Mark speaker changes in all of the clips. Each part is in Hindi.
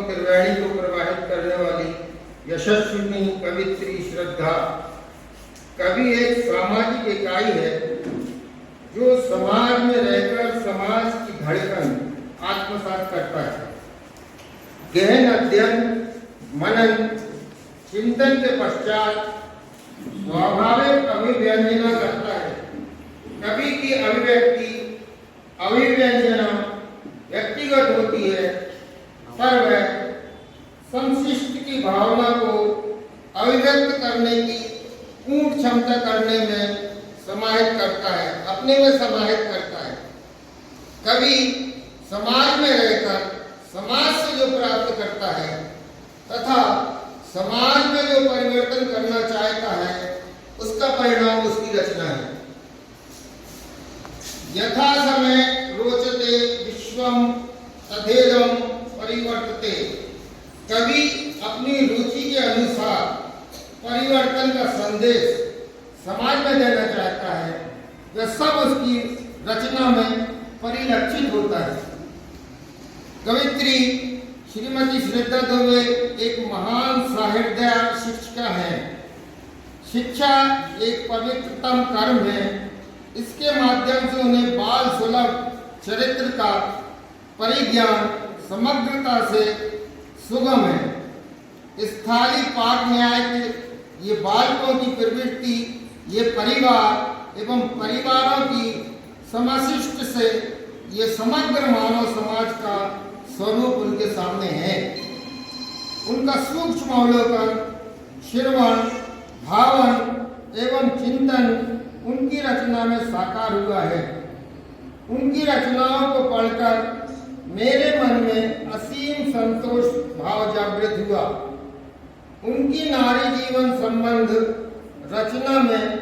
Speaker 1: त्रिवेणी को प्रवाहित करने वाली यशस्विनी कवित्री श्रद्धा। कवि एक सामाजिक इकाई है जो समाज में रहकर समाज की धड़कन आत्मसात करता है। गहन अध्ययन, मनन, चिंतन के पश्चात स्वाभाविक अभिव्यंजना करता है। कवि की अभिव्यंजना व्यक्तिगत होती है, पर वह संशिष्ट की भावना को अभिव्यक्त करने की पूर्ण क्षमता करने में समाहित करता है, अपने में समाहित करता है। कवि समाज में रहकर समाज से जो प्राप्त करता है तथा समाज में जो परिवर्तन करना चाहता है, उसका परिणाम उसकी रचना है। यथा समय रोचते विश्वम तथेदम परिवर्तते। कवि अपनी रुचि के अनुसार परिवर्तन का संदेश समाज में देना चाहता है, वह सब उसकी रचना में परिलक्षित होता है। कवित्री श्रीमती श्रद्धा दुबे एक महान साहित्य शिक्षिका है। शिक्षा एक पवित्रतम कर्म है। इसके माध्यम से उन्हें बाल सुलभ चरित्र का परिज्ञान समग्रता से सुगम है। स्थाली पाक न्याय के ये बालकों की प्रवृत्ति, ये परिवार एवं परिवारों की समशिष्ट से ये समग्र मानव समाज का स्वरूप उनके सामने है। उनका सूक्ष्म अवलोकन, श्रवण, भावन एवं चिंतन उनकी रचना में साकार हुआ है। उनकी रचनाओं को पढ़कर मेरे मन में असीम संतोष भाव जागृत हुआ। उनकी नारी जीवन संबंध रचना में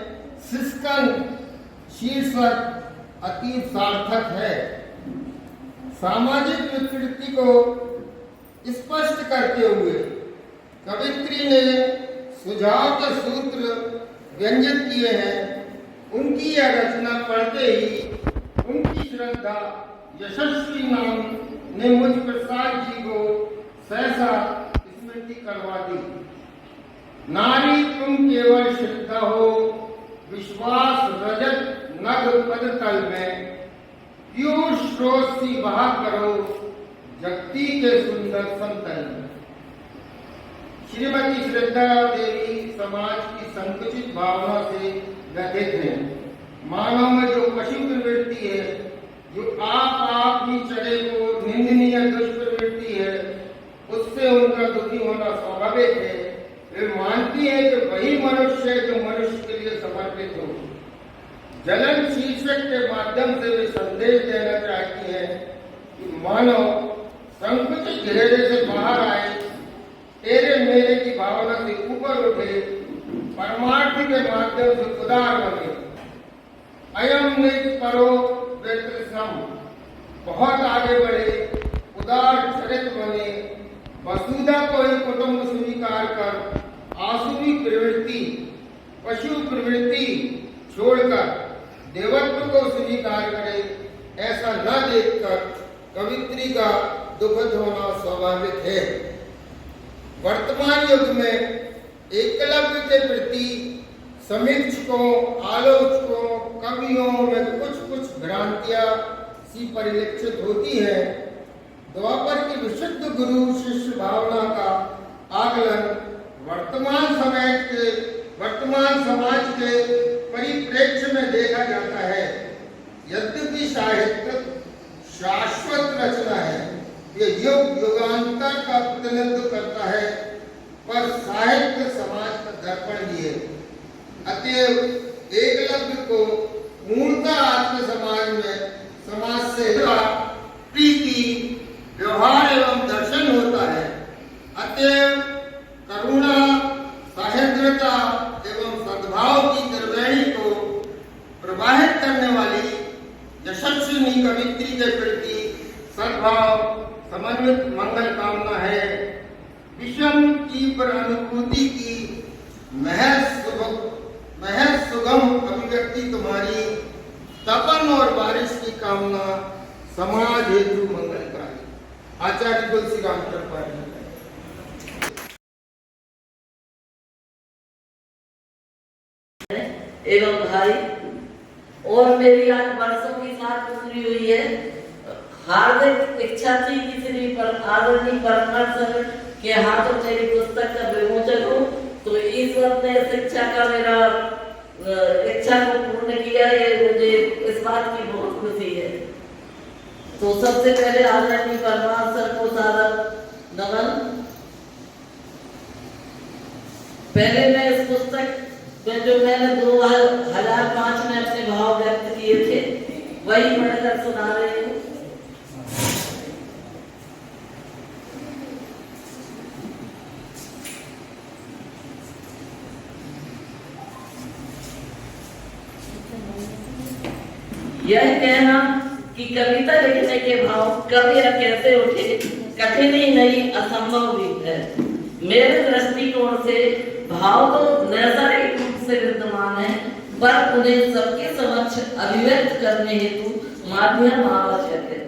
Speaker 1: सिस्कन शीर्षक अति सार्थक है। सामाजिक विकृति को स्पष्ट करते हुए कवित्री ने सुझाव के सूत्र व्यंजित किए हैं। उनकी यह रचना पढ़ते ही उनकी श्रद्धा यशस्वी नाम ने मुझ प्रसाद जी को सहसा स्मृति करवा दी। नारी तुम केवल श्रद्धा हो, विश्वास रजत नग पद तल में, पीयूष स्रोत सी बहा करो जगती के सुंदर समतल में। श्रीमती श्रद्धा देवी समाज की संकुचित भावना से व्यथित हैं। मानव में जो पशु प्रवृत्ति है, जो आप ही चढ़े को निंदनीय दुष्प्रवृत्ति है, उससे उनका दुखी होना स्वाभाविक है। वे मानती है कि वही मनुष्य है जो मनुष्य के लिए समर्पित हो। जलन शीर्षक के माध्यम से वे संदेश देना चाहती है कि मानव संकुचित घेरे से बाहर आए, तेरे मेरे की भावना से ऊपर उठे, परमार्थ के माध्यम से उदार बने। अयम निज परो व्यतिसम, बहुत आगे बढ़े, उदार चरित बने, वसुधा को ही कुटुंब स्वीकार कर आसुरी प्रवृत्ति, पशु प्रवृत्ति छोड़कर देवत्व को स्वीकार करे। ऐसा न देखकर कवित्री का दुखद होना स्वाभाविक है। वर्तमान युग में एकलव्य के प्रति समीक्षकों, आलोचकों, कवियों में कुछ भ्रांतियां सी परिलक्षित होती है। द्वापर की विशुद्ध गुरु शिष्य भावना का आकलन वर्तमान समाज के परिप्रेक्ष्य में देखा जाता है। यद्यपि साहित्य शाश्वत रचना है, ये युग युगांतर का प्रतिनिधित्व करता है, पर साहित्य समाज का दर्पण भी है। अतएव एकलव्य को मूलतः आत्म समाज से प्रीति, व्यवहार एवं दर्शन होता है। अतएव करुणा, सह्रदता एवं सद्भाव की त्रिवेणी को प्रवाहित करने वाली यशस्विनी कवित्री के प्रति सद्भाव समन्वित मंगल कामना है। विषम तीव्र अनुभूति की महज सुगम अभिव्यक्ति तुम्हारी तपन और बारिश की कामना समाज हेतु मंगलकारी। आचार्य तुलसी राम त्रिपाठी।
Speaker 2: एवं भाई, और मेरी आज वर्षों की साथ गुजरी हुई है। हार्दिक इच्छा थी कि श्री पर आदरणीय परमार सर के हाथों मेरी पुस्तक का विमोचन हो, तो ईश्वर ने शिक्षा का मेरा इच्छा को पूर्ण किया। ये मुझे इस बात की बहुत खुशी है। तो सबसे पहले आदरणीय परमार सर को सादर नमन। पहले मैं इस पुस्तक में जो मैंने 2005 में अपने भाव व्यक्त किए थे वही पढ़कर सुना रही हूँ। यह कहना कि कविता लिखने के भाव कब या कैसे उठे कठिन ही नहीं, असंभव भी है। मेरे दृष्टिकोण से भाव तो नैसर्गिक रूप से विद्यमान है, पर उन्हें सबके समक्ष अभिव्यक्त करने हेतु माध्यम आवश्यक है,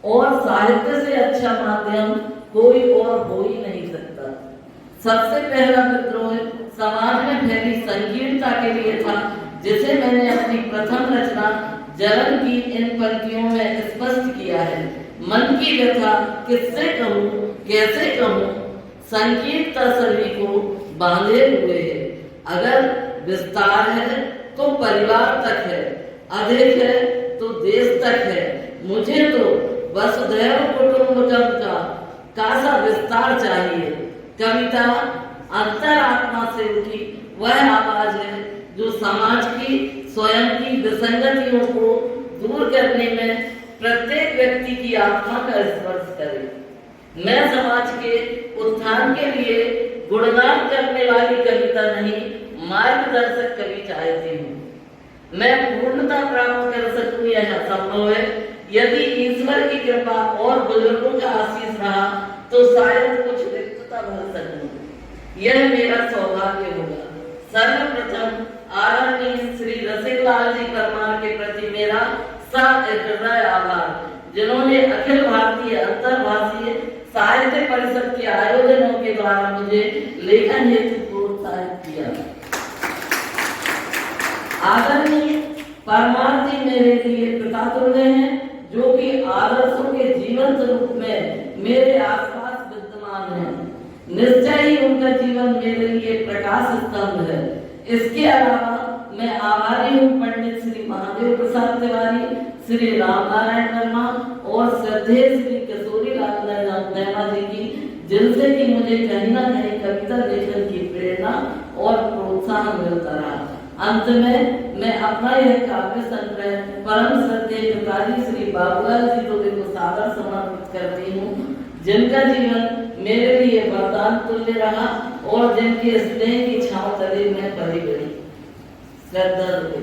Speaker 2: और साहित्य से अच्छा माध्यम कोई और हो ही नहीं सकता। सबसे पहला विद्रोह समाज में फैली संकीर्णता के लिए था, जिसे मैंने अपनी प्रथम रचना जलन की इन पंक्तियों में स्पष्ट किया है। मन की व्यथा किससे कहूँ, कैसे कहूँ, संकीर्णता सभी को बांधे हुए है। अगर विस्तार है तो परिवार तक है, अधिक है तो देश तक है। मुझे तो वसुधैव कुटुंबकम का सा विस्तार चाहिए। कविता अंतरात्मा से उठी वह आवाज है जो समाज की स्वयं की विसंगतियों को दूर करने में प्रत्येक व्यक्ति की आत्मा का स्पर्श करे। मैं समाज के उत्थान के लिए गुणगान करने वाली कविता नहीं, मार्गदर्शक कवि चाहती हूँ। मैं पूर्णता प्राप्त कर सकूं यह संभव है। यदि ईश्वर की कृपा और बुजुर्गों का आशीष रहा तो शायद कुछ रिक्तता भर सकूं। यह मेरा सौभाग्य होगा। सर्वप्रथम आदरणीय श्री रसिकलाल जी परमार के प्रति मेरा सहृदय आभार, जिन्होंने अखिल भारतीय अंतरभाषीय साहित्य परिषद के आयोजनों के द्वारा मुझे लेखन हेतु प्रोत्साहित किया। आदरणीय परमार जी मेरे लिए पिता तुल्य हैं, जो कि आदर्शों के जीवंत रूप में मेरे आसपास विद्यमान हैं। निश्चय ही उनका जीवन मेरे लिए प्रकाश स्तंभ है। इसके अलावा मैं आभारी हूँ पंडित श्री महादेव प्रसाद तिवारी, श्री राम नारायण वर्मा और श्रद्धेय श्री किशोरी लाल नैना जी की, जिनसे कि मुझे कहीं ना कहीं कविता लेखन की प्रेरणा और प्रोत्साहन मिलता रहा। अंत में मैं अपना यह काव्य संग्रह परम श्रद्धेय पिताजी श्री बाबूलाल जी दुबे को सादर समर्पित करती हूँ, जिनका जीवन मेरे लिए वरदान तुल्य रहा और जिनके स्नेह की छांव तले में पली बड़ी। श्रद्धा दुबे।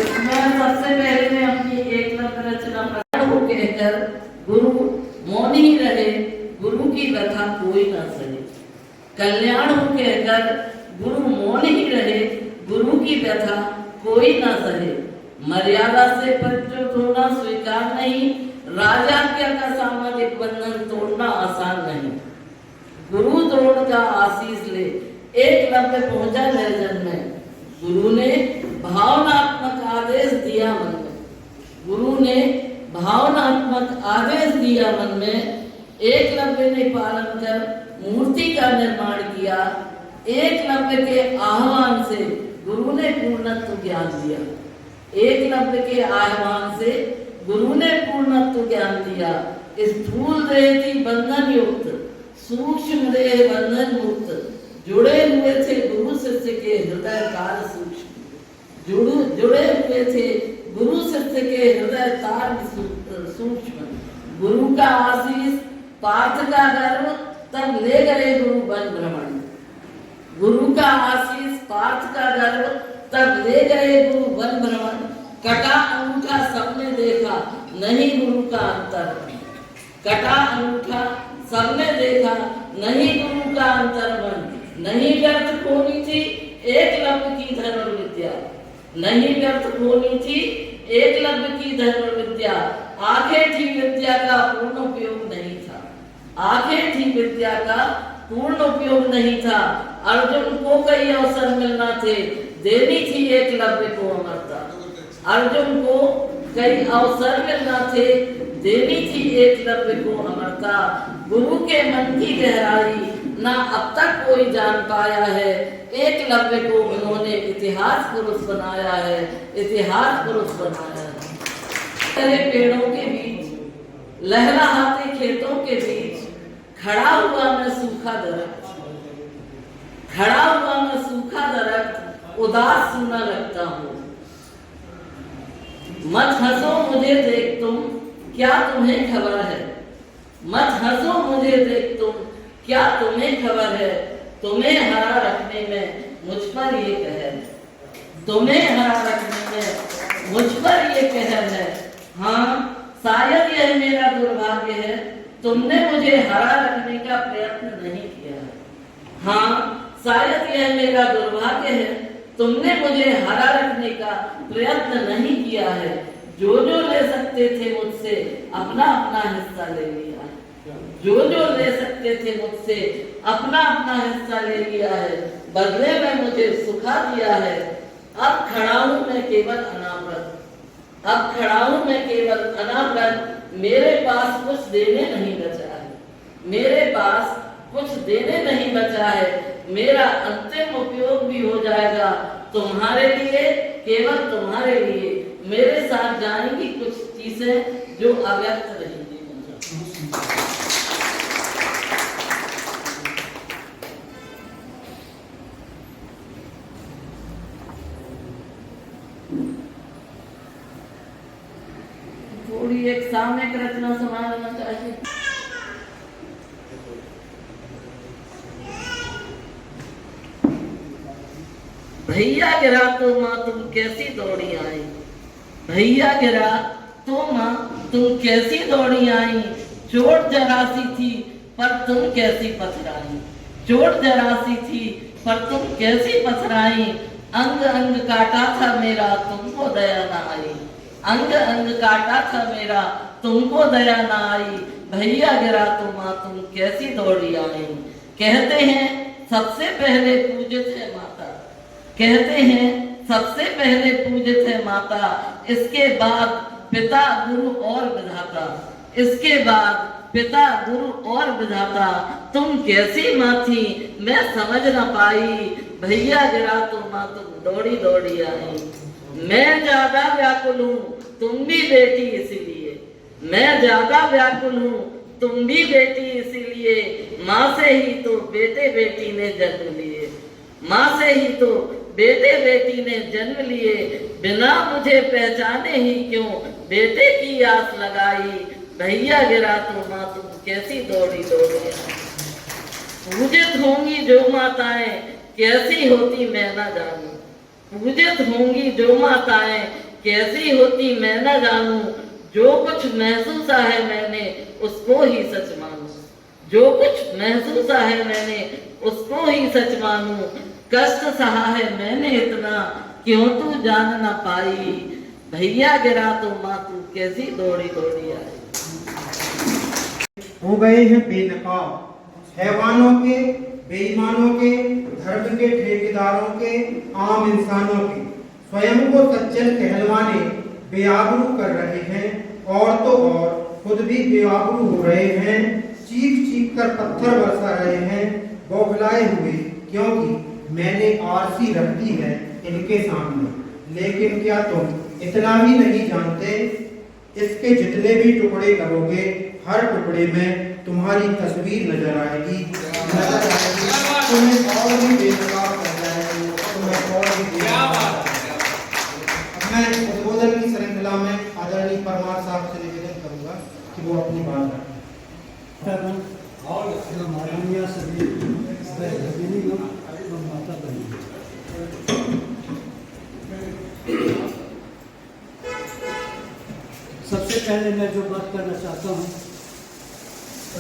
Speaker 2: इसमें सबसे पहले मैं अपनी एकलव्य रचना को कहकर गुरु मौन ही रहे, गुरु की व्यथा कोई ना सहे। कल्याण हो कहकर गुरु मौन ही रहे, गुरु की व्यथा कोई ना सहे। मर्यादा से प्रच्युत होना स्वीकार नहीं, राजाज्ञा का सामाजिक बंधन तोड़ना आसान नहीं। गुरु द्रोण का आशीष ले एकलव्य पहुंचा निर्जन में। गुरु ने भावनात्मक आदेश दिया मन में। गुरु ने भावनात्मक आदेश दिया मन में। एकलव्य ने पालन कर मूर्ति का निर्माण किया। एकलव्य के आह्वान से गुरु ने पूर्णत्व ज्ञान दिया। एकलव्य के आह्वान से गुरु ने पूर्णत्व ज्ञान दिया। स्थूल देह थी बंधन युक्त, सूक्ष्म देह बंधन मुक्त। जुड़े हुए थे गुरु शिष्य के हृदय तार सूक्ष्म। जुड़े हुए थे गुरु शिष्य के हृदय तार सूक्ष्म। गुरु का आशीष पार्थ का गर्व, तब ले गए गुरु वन भ्रमण। गुरु का आशीष पार्थ का गर्व, तब ले गए गुरु वन भ्रमण। कटा अंगूठा सबने देखा, नहीं गुरु का अंतर। कटा अंगूठा सबने देखा, नहीं गुरु का अंतर मन। नहीं व्यर्थ खोनी थी एकलव्य की धनुर्विद्या नहीं व्यर्थ होनी थी, एकलव्य की धनुर्विद्या आंखें थी विद्या का पूर्ण उपयोग नहीं था, आंखें थी विद्या का पूर्ण उपयोग नहीं था। अर्जुन को कई अवसर मिलना थे, देनी थी एकलव्य को अमरता, अर्जुन को कई अवसर मिलना थे, देनी थी एकलव्य को अमरता। गुरु के मन की गहराई ना अब तक कोई जान पाया है, एकलव्य को उन्होंने इतिहास पुरुष बनाया है, इतिहास पुरुष बनाया है। हरे पेड़ों के बीच, लहलहाते खेतों के बीच खड़ा हुआ मैं सूखा दरख्त, खड़ा हुआ मैं सूखा दरख्त उदास सुना लगता हूँ। मत हंसो मुझे देख तुम, क्या तुम्हें खबर है, मत हंसो मुझे देख तुम, क्या तुम्हें खबर है, तुम्हें हरा रखने में मुझ पर ये कहर है, तुम्हें हरा रखने में मुझ पर ये कहर है। हाँ शायद यह मेरा दुर्भाग्य है, तुमने मुझे हरा रखने का प्रयत्न नहीं किया है। हाँ शायद यह मेरा दुर्भाग्य है, तुमने मुझे हरा रखने का प्रयत्न नहीं किया है। जो जो ले सकते थे मुझसे अपना अपना हिस्सा ले लिया है, जो जो ले सकते थे मुझसे अपना अपना हिस्सा ले लिया है, बदले में मुझे सुखा दिया है। अब खड़ा हूं मैं केवल अनावृत, अब खड़ा हूं मैं केवल अनावृत, मेरे पास कुछ देने नहीं बचा है, मेरे पास कुछ देने नहीं बचा है। मेरा अंतिम उपयोग भी हो जाएगा तुम्हारे लिए, केवल तुम्हारे लिए। मेरे साथ जाएंगी कुछ चीजें जो अव्यक्त रहेंगी। थोड़ी एक सामयिक रचना सुना देना चाहिए। भैया गिरा तो माँ तुम कैसी दौड़ी आई, भैया गिरा तो माँ तुम कैसी दौड़ी आई, चोट जरा सी थी पर तुम कैसी पथराई, चोट जरा सी थी पर तुम कैसी पथराई। अंग अंग काटा था मेरा तुमको दया ना आई, अंग अंग काटा था मेरा तुमको दया ना आई। भैया गिरा तो माँ तुम कैसी दौड़ी आई। कहते हैं सबसे पहले पूजित है माता, कहते हैं सबसे पहले पूजित है माता, इसके बाद पिता गुरु और विधाता, इसके बाद पिता गुरु और विधाता। तुम कैसी माँ थी मैं समझ न पाई, भैया गिरा तो माँ तुम दौड़ी दौड़ी आई। मैं ज्यादा व्याकुल हूँ तुम भी बेटी इसीलिए, मैं ज्यादा व्याकुल हूँ तुम भी बेटी इसीलिए। माँ से ही तो बेटे बेटी ने जन्म लिए, माँ से ही तो बेटे बेटी ने जन्म लिए। बिना मुझे पहचाने ही क्यों बेटे की आस लगाई, भैया गिरा तो माँ तुम कैसी दौड़ी दौड़ी आई। पूजित होंगी जो माताएं कैसी होती मैं न जानू, पूजित होंगी जो माताएं कैसी होती मैं न जानू। जो कुछ महसूस है मैंने उसको ही सच मानू, जो कुछ महसूस है मैंने उसको ही सच मानू। कष्ट सहा है मैंने इतना क्यों तू जान न पाई, भैया गिरा तो माँ तू कैसी दौड़ी दौड़ी आई।
Speaker 3: हो गए हैं बेनकाब हैवानों के, बेईमानों के, धर्म के ठेकेदारों के, आम इंसानों के। स्वयं को सज्जन कहलवाने बेआबरू कर रहे हैं और तो और खुद भी बेआबरू हो रहे हैं। चीख चीख कर पत्थर बरसा रहे हैं बौखलाए हुए, क्योंकि मैंने आरसी रख दी है इनके सामने। लेकिन क्या तुम इतना भी नहीं जानते, इसके जितने भी टुकड़े करोगे हर टुकड़े में तुम्हारी तस्वीर नजर आएगी, तुम्हें और भी बेनकाब कर जाएगी, तुम्हें और भी बेनकाब। मैं उद्बोधन की श्रृंखला में आदरणीय परमार साहब से निवेदन करूंगा कि वो अपनी बात रखें।
Speaker 4: सबसे पहले मैं जो बात करना चाहता हूँ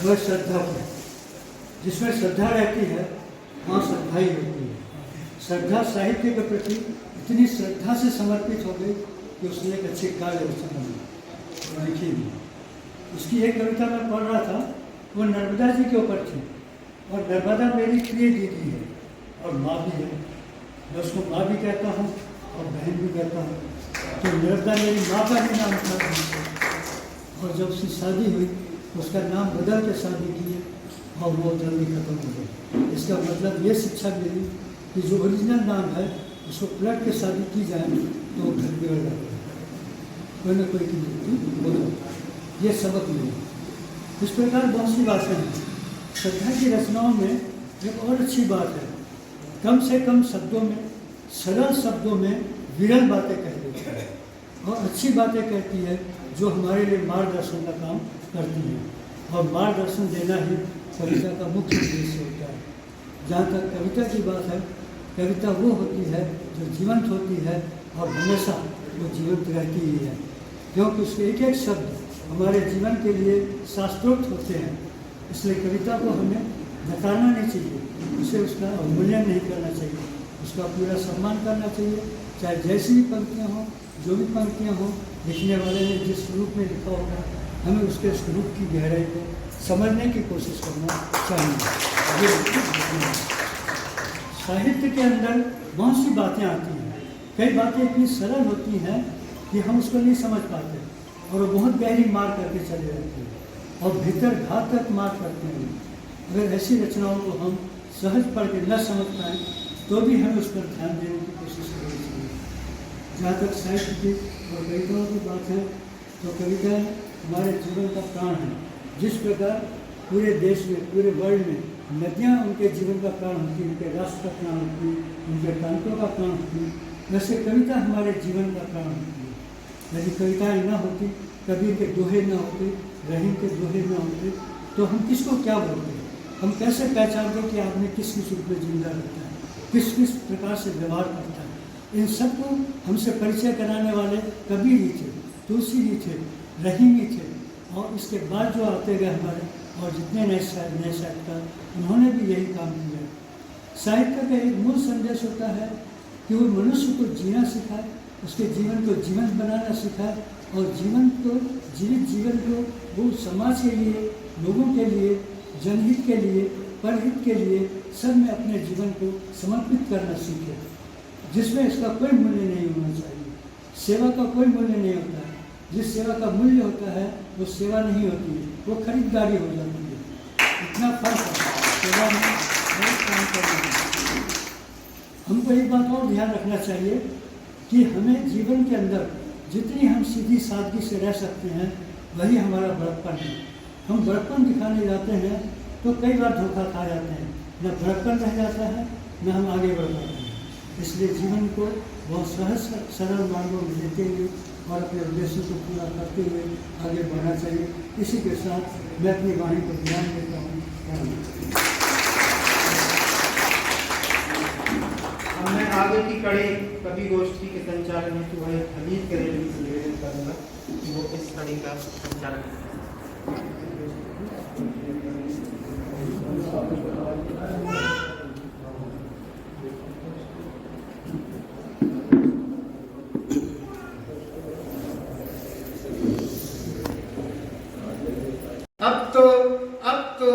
Speaker 4: वह श्रद्धा पर। जिसमें श्रद्धा रहती है वहाँ श्रद्धा ही होती है। श्रद्धा साहित्य के प्रति इतनी श्रद्धा से समर्पित हो गई कि उसने एक अच्छे काव्य रचना बनी लिखी भी। उसकी एक कविता मैं पढ़ रहा था, वो नर्मदा जी के ऊपर थी। और नर्मदा मेरी प्रिय दीदी है और माँ भी है। मैं उसको माँ भी कहता हूँ और बहन भी कहता हूँ। तो नर्मदा मेरी माँ का भी नाम था। और जब उसकी शादी हुई उसका नाम बदल के शादी की और वो जल्दी खत्म हो गई। इसका मतलब ये शिक्षा मिली कि जो ओरिजिनल नाम है उसको पलट के शादी की जाए तो वो घर बिगड़ जाता है, कोई ना कोई की मृत्यु हो जाता है। ये सबक मिला। इस प्रकार बहुत सी बातें हैं। श्रद्धा की रचनाओं में एक और अच्छी बात है, कम से कम शब्दों में, सरल शब्दों में विरल बातें कह देती है और अच्छी बातें कहती है जो हमारे लिए मार्गदर्शन का काम करती है। और मार्गदर्शन देना ही कविता का मुख्य उद्देश्य होता है। जहाँ तक कविता की बात है, कविता वो होती है जो जीवंत होती है और हमेशा वो जीवंत रहती ही है, क्योंकि उसके एक एक शब्द हमारे जीवन के लिए शास्त्रोक्त होते हैं। इसलिए कविता को हमें नकारना नहीं चाहिए, उसे उसका अवमूल्यन नहीं करना चाहिए, उसका पूरा सम्मान करना चाहिए। चाहे जैसी भी पंक्तियाँ हों, जो भी पंक्तियाँ हों, लिखने वाले ने जिस रूप में लिखा होगा हमें उसके स्वरूप की गहराई को समझने की कोशिश करना चाहिए। साहित्य के अंदर बहुत सी बातें आती हैं। कई बातें इतनी सरल होती हैं कि हम उसको नहीं समझ पाते और वो बहुत गहरी मार करके चले जाती हैं और भीतर घात तक मार करते हैं। अगर ऐसी रचनाओं को हम सहज पढ़ के न समझ पाएँ तो भी हमें उस पर ध्यान देने की कोशिश करनी चाहिए। जहाँ तक साहित्य की और कविताओं की बात है तो कविता हमारे जीवन का प्राण है। जिस प्रकार पूरे देश में, पूरे वर्ल्ड में नदियाँ उनके जीवन का प्राण होती हैं, उनके राष्ट्र का प्राण होती है, उनके प्रांतों का प्राण होती है, वैसे कविता हमारे जीवन का प्राण होती है। यदि कविताएँ न होती, कबीर के दोहे न होते, रहीम के दोहे न होते, तो हम किसको क्या बोलते? हम कैसे पहचानते कि आदमी किस किस रूप में जिंदा रहता है, किस किस प्रकार से व्यवहार करता है? इन सबको हमसे परिचय कराने वाले कबीर ही थे, तुलसी ही थे, रहीम ही थे। और इसके बाद जो आते गए हमारे और जितने नए साहित्यकार, उन्होंने भी यही काम किया। साहित्य का एक मूल संदेश होता है कि वो मनुष्य को जीना सिखाए, उसके जीवन को जीवंत बनाना सिखाए और जीवित जीवन को वो समाज के लिए, लोगों के लिए, जनहित के लिए, परहित के लिए सब में अपने जीवन को समर्पित करना सीखे, जिसमें इसका कोई मूल्य नहीं होना चाहिए। सेवा का कोई मूल्य नहीं होता है। जिस सेवा का मूल्य होता है वो सेवा नहीं होती है, वो खरीदारी हो जाती है। इतना फर्क है सेवा में बहुत काम करना है। हमको एक बात और ध्यान रखना चाहिए कि हमें जीवन के अंदर जितनी हम सीधी सादगी से रह सकते हैं वही हमारा बड़प्पन है। हम बड़प्पन दिखाने जाते हैं तो कई बार धोखा खा जाते हैं, न बड़प्पन रह जाता है न हम आगे बढ़ पाते हैं। इसलिए जीवन को बहुत सहज सरल मार्गों में लेते हुए और अपने उद्देश्यों को पूरा करते हुए आगे बढ़ना चाहिए। इसी के साथ मैं अपनी वाणी को ध्यान देता हूँ।
Speaker 3: मैं आगे की कड़ी कवि गोष्ठी के संचालन हेतु भाई हमीद के रेडी से निवेदन करूँगा कि वो इस कड़ी का संचालन करें।
Speaker 1: अब तो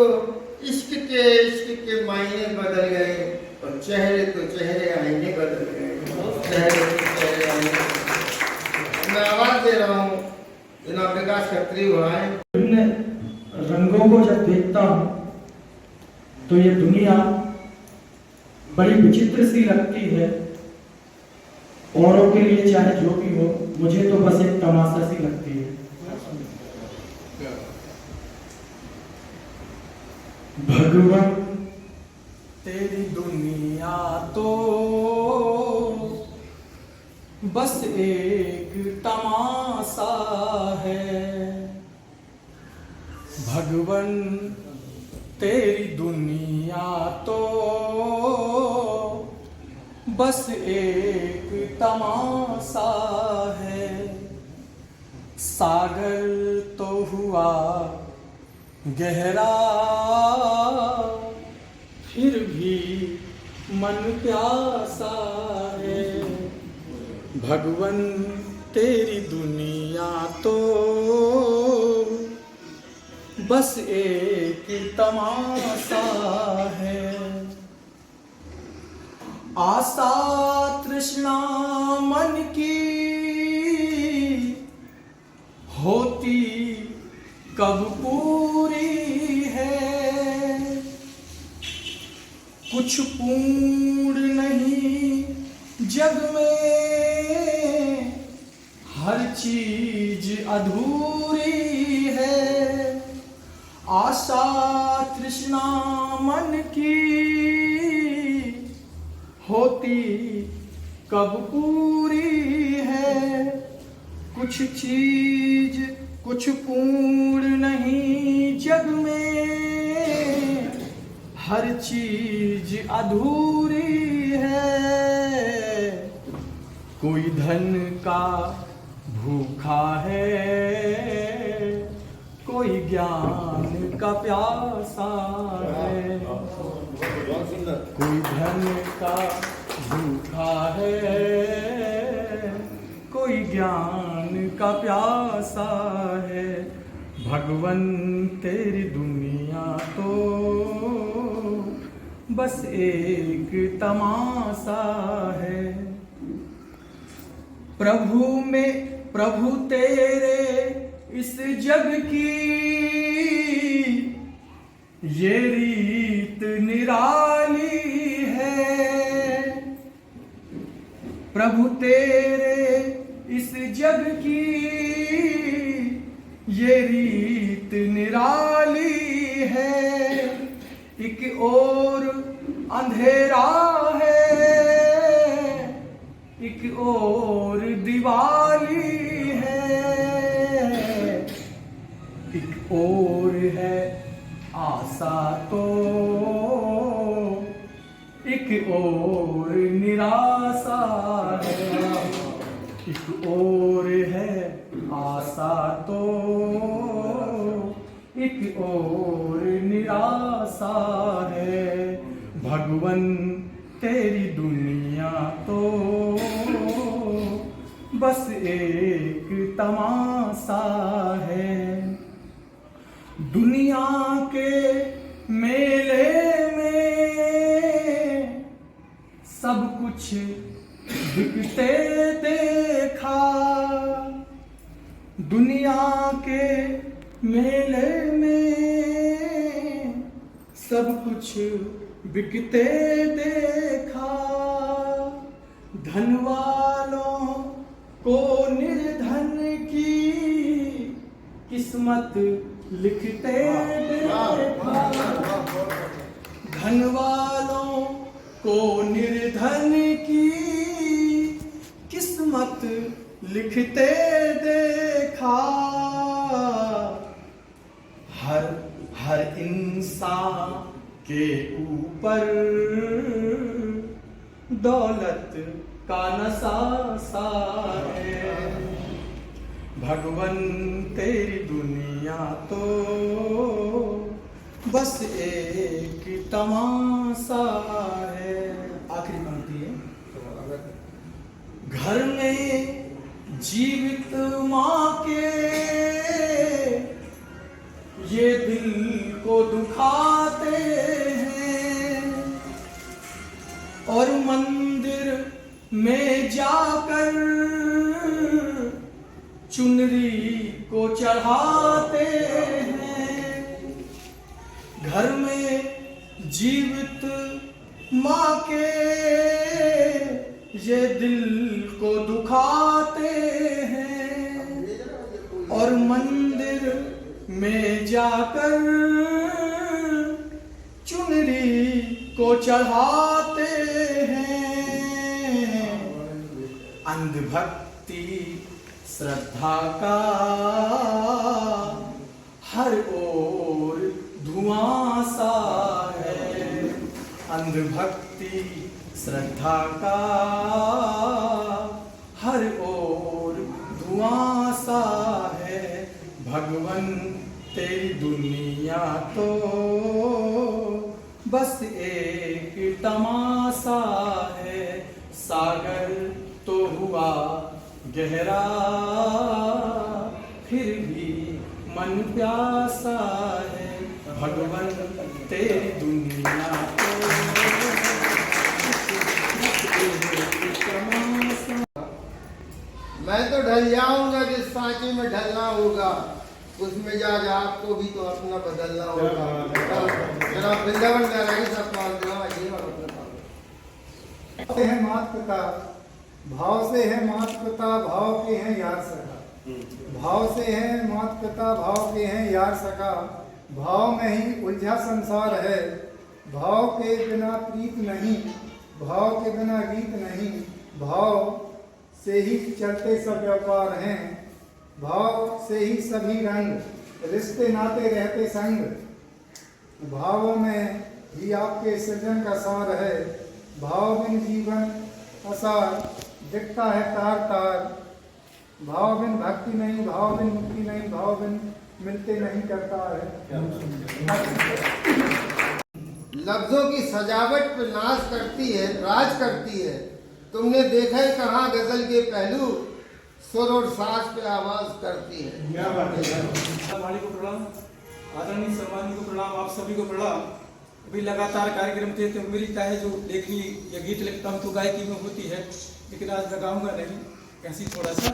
Speaker 1: इश्क के मायने बदल गए और चेहरे तो चेहरे आईने बदल गए। मैं आवाज दे रहा हूँ जनाब विकास खत्री भाई।
Speaker 5: विभिन्न रंगों को जब देखता हूँ तो ये दुनिया बड़ी विचित्र सी लगती है। औरों के लिए चाहे जो भी हो, मुझे तो बस एक तमाशा सी लगती है। भगवान
Speaker 6: तेरी दुनिया तो बस एक तमाशा है। भगवान तेरी दुनिया तो बस एक तमाशा है। सागर तो हुआ गहरा फिर भी मन प्यासा भगवन तेरी दुनिया तो बस एक तमाशा है। आशा तृष्णा मन की होती कब पूरी है, कुछ पूर्ण नहीं जग में, हर चीज अधूरी है। आशा तृष्णा मन की होती कब पूरी है, कुछ चीज कुछ पूर्ण नहीं जग में, हर चीज अधूरी है। कोई धन का भूखा है, कोई ज्ञान का प्यासा है। कोई धन का भूखा है, कोई ज्ञान का प्यासा है। भगवन तेरी दुनिया तो बस एक तमाशा है। प्रभु तेरे इस जग की ये रीत निराली है। प्रभु तेरे इस जग की ये रीत निराली है। एक और अंधेरा है, एक और दिवाली है, एक और है आशा तो, एक और निराशा है। एक और है आशा तो, एक और निराशा है। भगवन तेरी दुनिया तो बस एक तमाशा है। दुनिया के मेले में सब कुछ बिकते देखा। दुनिया के मेले में सब कुछ बिकते देखा। धन वालों को निर्धन की किस्मत लिखते देखा। धन वालों को निर्धन की किस्मत लिखते देखा। हर इंसान के ऊपर दौलत का नशा सा है। भगवन तेरी दुनिया तो बस एक तमाशा है। आखिरी पंक्ति है। घर में जीवित माँ के ये दिल को दुखाते हैं, और मंदिर में जाकर चुनरी को चढ़ाते हैं। घर में जीवित माँ के ये दिल को दुखाते हैं, और मंदिर में जाकर चुनरी को चढ़ाते हैं। अंधभक्ति श्रद्धा का हर ओर धुआं सा है। अंधभक्ति श्रद्धा का हर ओर धुआं सा है। भगवन तेरी दुनिया तो बस एक तमाशा है। सागर तो हुआ गहरा, फिर भी मन प्यासा है भगवन तेरी दुनिया को।
Speaker 1: मैं तो ढल जाऊंगा जिस सांचे में ढलना होगा, उस मिजाज आपको भी तो अपना बदलना होगा। जरा वृंदावन में रही सब पाल देना ये और अपना
Speaker 7: से है मात पिता, भाव से है मात पिता, भाव के हैं यार सका। भाव से है मात पिता, भाव के हैं यार सका। भाव में ही उलझा संसार है, भाव के बिना प्रीत नहीं, भाव के बिना गीत नहीं। भाव से ही चलते सब व्यापार हैं, भाव से ही सभी रंग रिश्ते नाते रहते संग। भावों में ही आपके सृजन का सार है, भाव बिन जीवन असार दिखता है तार तार। भाव बिन भक्ति नहीं, भाव बिन मुक्ति नहीं, भाव बिन मिलते नहीं करता है।
Speaker 1: लफ्जों की सजावट पे नाश करती है, राज करती है। तुमने देखा है कहाँ गजल के पहलू सुर और सांस पे आवाज करती है।
Speaker 6: वाणी को प्रणाम, आदरणीय सम्मानी को प्रणाम, आप सभी को प्रणाम। अभी लगातार कार्यक्रम थे तो मेरी चाहे जो लेखनी या गीत लिखता हूँ तो गायकी में होती है, लेकिन आज लगाऊंगा नहीं, ऐसी थोड़ा सा।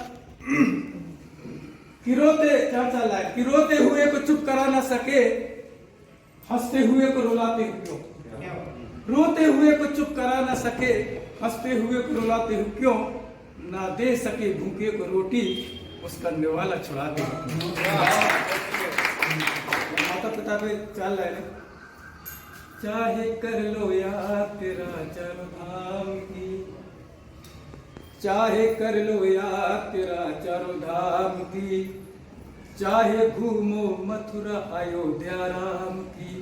Speaker 6: कि रोते क्या चल रहा है कि रोते हुए को चुप करा ना सके, हंसते हुए को रुलाते हो क्यों। रोते हुए को चुप करा ना सके, हंसते हुए को रुलाते हो क्यों। ना दे सके भूखे को रोटी, उसका निवाला छुड़ाते हो। माता पिता पे चल रहा है, चाहे कर लो याद तेरा चारों धाम की, चाहे कर लो याद तेरा चारों धाम की। चाहे घूमो मथुरा अयोध्या राम की,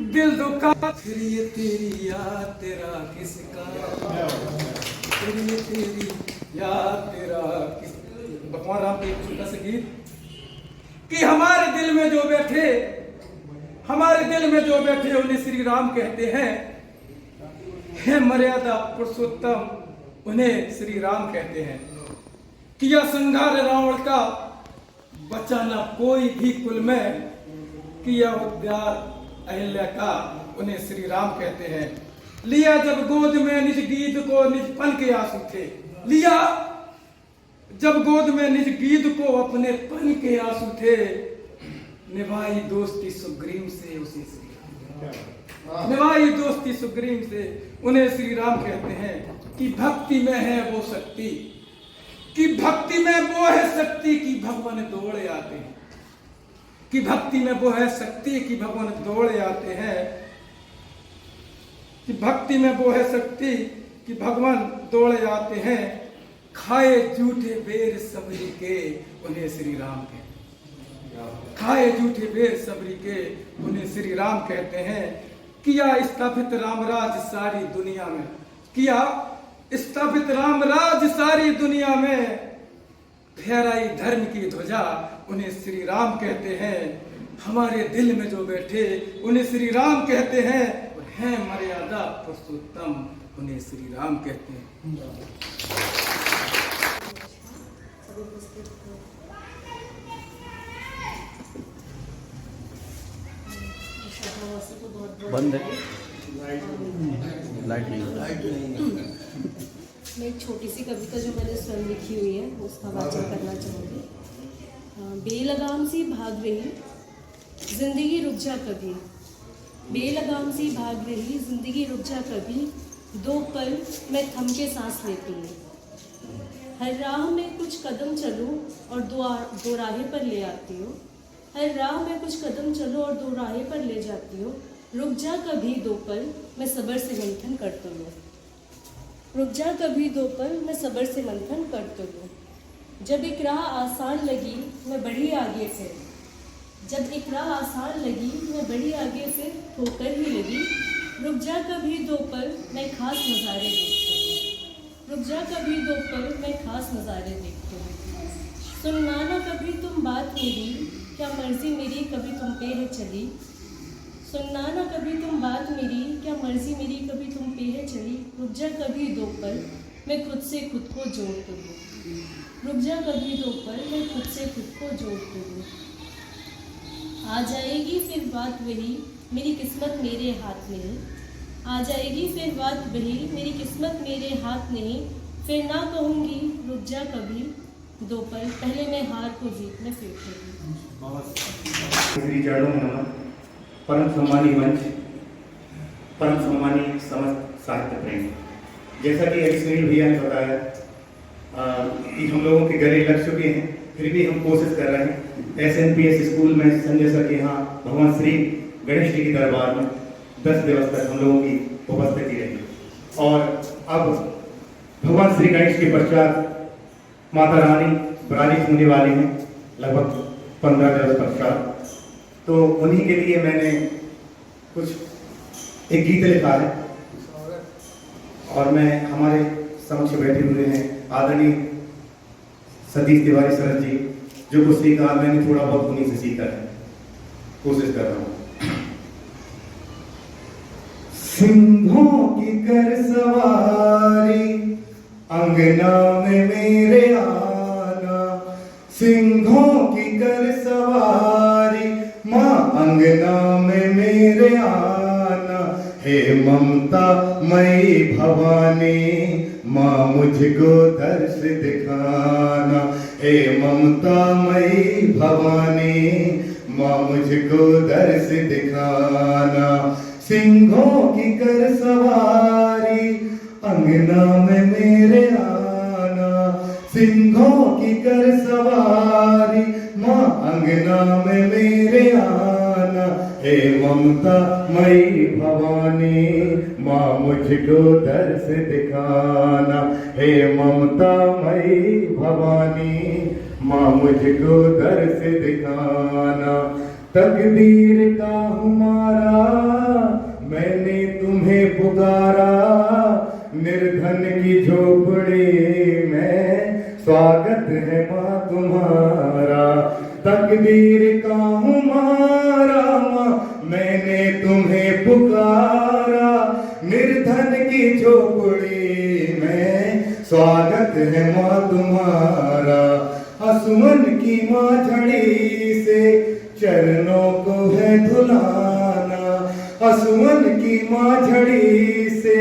Speaker 6: दिल दुखा फिर ये तेरी याद तेरा किसका, फिर ये तेरी याद तेरा किस। भगवान राम के एक छोटा सा गीत कि हमारे दिल में जो बैठे, हमारे दिल में जो बैठे उन्हें श्री राम कहते हैं। हे मर्यादा पुरुषोत्तम उन्हें श्री राम कहते हैं। किया संहार रावण का, बचा न कोई भी कुल में। किया उद्धार अहिल्या का, उन्हें श्री राम कहते हैं। लिया जब गोद में निज गीत को, निज पन के आंसू थे। लिया जब गोद में निज गीत को, अपने पन के आंसू थे। निभाई दोस्ती सुग्रीव से, उसे श्री राम। निभाई दोस्ती सुग्रीव से, उन्हें श्री राम कहते हैं। कि भक्ति में है वो शक्ति, कि भक्ति में वो है शक्ति कि भगवान दौड़े आते हैं। कि भक्ति में वो है शक्ति कि भगवान दौड़े आते हैं। कि भक्ति में वो है शक्ति कि भगवान दौड़े आते हैं। खाए झूठे बेर सबरी के, उन्हें श्री राम कहते हैं। खाए झूठे बेर सबरी के, उन्हें श्री राम कहते हैं। किया स्थापित रामराज सारी दुनिया में, किया स्थापित रामराज सारी दुनिया में। फहराई धर्म की ध्वजा, उन्हें श्री राम कहते हैं। हमारे दिल में जो बैठे उन्हें श्री राम कहते हैं। और हैं मर्यादा पुरुषोत्तम, उन्हें श्री राम कहते हैं।
Speaker 8: बंद है लाइट नहीं।
Speaker 9: मैं एक छोटी सी कविता जो मैंने स्वयं लिखी हुई है उसका वाचन करना चाहूँगी। बेलगाम सी भाग रही जिंदगी रुक जा कभी, बेलगाम सी भाग रही जिंदगी रुक जा कभी। दो पल मैं थम के सांस लेती हूँ। हर राह में कुछ कदम चलूँ और दो राहें पर ले आती हूँ। हर राह में कुछ कदम चलो और दो राहें पर ले जाती हूँ। रुक जा कभी दो पल मैं सब्र से मंथन करती हूँ। रुक जा कभी दो पल मैं सब्र से मंथन करती हूँ। जब एक राह आसान लगी मैं बढ़ी आगे फिर, जब एक राह आसान लगी मैं बढ़ी आगे फिर ठोकर ही लगी। रुक जा कभी दो पल मैं खास नज़ारे देखती हूँ। रुक जा कभी दो पल मैं खास नज़ारे देखती हूँ। सुनना ना कभी तुम बात मेरी, क्या मर्जी मेरी कभी तुम पे है चली। सुनना ना कभी तुम बात मेरी, क्या मर्जी मेरी कभी तुम पे है चली। रुक जा कभी दो पल मैं खुद से खुद को जोड़ तो दूँ। रुक जा कभी दो पल, मैं खुद से खुद को जोड़ तो दूँ। आ जाएगी फिर बात वही, मेरी किस्मत मेरे हाथ में है। आ जाएगी फिर बात वही, मेरी किस्मत मेरे हाथ नहीं। फिर ना कहूँगी रुक जा कभी दो पल, पहले मैं हार को जीत में फेंक दूँ।
Speaker 8: श्री चरणों में नमन। परम सम्मानी मंच, परम सम्मानी समस्त साहित्य प्रेमी, जैसा कि अभी सुनील भैया ने बताया कि हम लोगों के गले लग चुके हैं, फिर भी हम कोशिश कर रहे हैं। SNPS स्कूल में संजय सर के यहाँ भगवान श्री गणेश जी के दरबार में 10 दिवस तक हम लोगों की उपस्थिति रही, और अब भगवान श्री गणेश के पश्चात माता रानी विराजित होने वाली हैं लगभग 15 दिवस पश्चात। तो उन्हीं के लिए मैंने एक गीत लिखा है, और मैं हमारे समक्ष बैठे हुए हैं आदरणीय सतीश तिवारी सर जी, जो कुछ सीखा मैंने थोड़ा बहुत उन्हीं से सीखा है, कोशिश कर रहा हूँ। सिंहों की कर सवारी अंगना में मेरे आना, सिंहों की कर सवारी माँ अंगना में मेरे आना। हे ममता मई भवानी माँ मुझको दर्श दिखाना। हे ममता मई भवानी माँ मुझको दर्श दिखाना। सिंहों की कर सवारी अंगना में मेरे आना, सिंहों की कर सवारी माँ अंगना में मेरे आना। हे ममता मई भवानी माँ मुझको दर्श दिखाना। हे ममता मई भवानी माँ मुझको दर्श दिखाना। तकदीर का हमारा मैंने तुम्हें पुकारा, निर्धन की झोपड़ी में स्वागत है माँ तुम्हारा। तकदीर का हमारा माँ मैंने तुम्हें पुकारा, निर्धन की झोपड़ी में स्वागत है माँ तुम्हारा। असुमन की माँ झड़ी से चरणों को है धुलाना, असुमन की माँ झड़ी से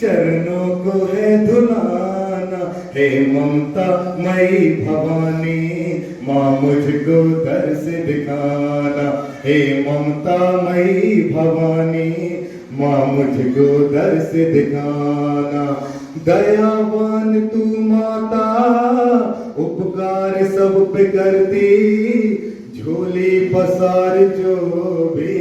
Speaker 8: चरणों को है धुलाना। हे ममता मई भवानी माँ मुझको दर्श दिखाना। हे ममता मई भवानी माँ मुझको दर्श दिखाना। दयावान तू माता उपकार सब पे करती, झोली पसार जो भी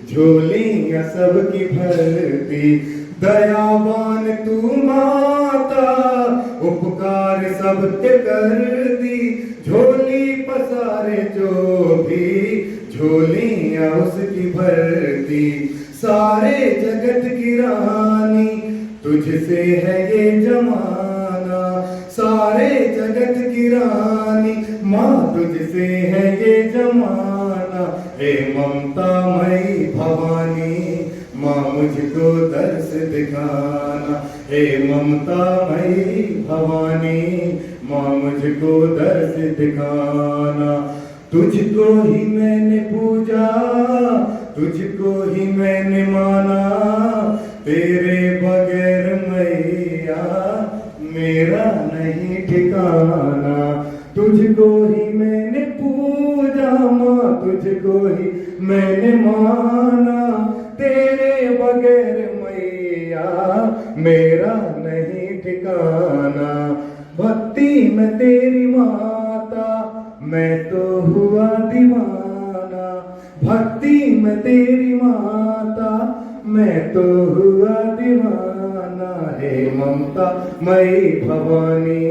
Speaker 8: झोलियां सबकी भरती। दयावान तू माता उपकार सब पे करती, झोली पसारे जो भी झोलियां उसकी भरती। सारे जगत की रानी तुझसे है ये जमाना, सारे जगत की रानी माँ तुझसे है ये जमाना। हे ममता मई भवानी माँ मुझको दर्श दिखाना। हे ममता मई भवानी माँ मुझको दर्श दिखाना। तुझको ही मैंने पूजा, तुझको ही मैंने माना, तेरे बगैर मैया मेरा नहीं ठिकाना। तुझको ही मैंने पूजा माँ, तुझको ही मैंने माना, तेरे बगैर मैया मेरा नहीं ठिकाना। भक्ति में तेरी माता मैं तो हुआ दीवाना, भक्ति में तेरी माता मैं तो हुआ दीवाना। हे ममता मई भवानी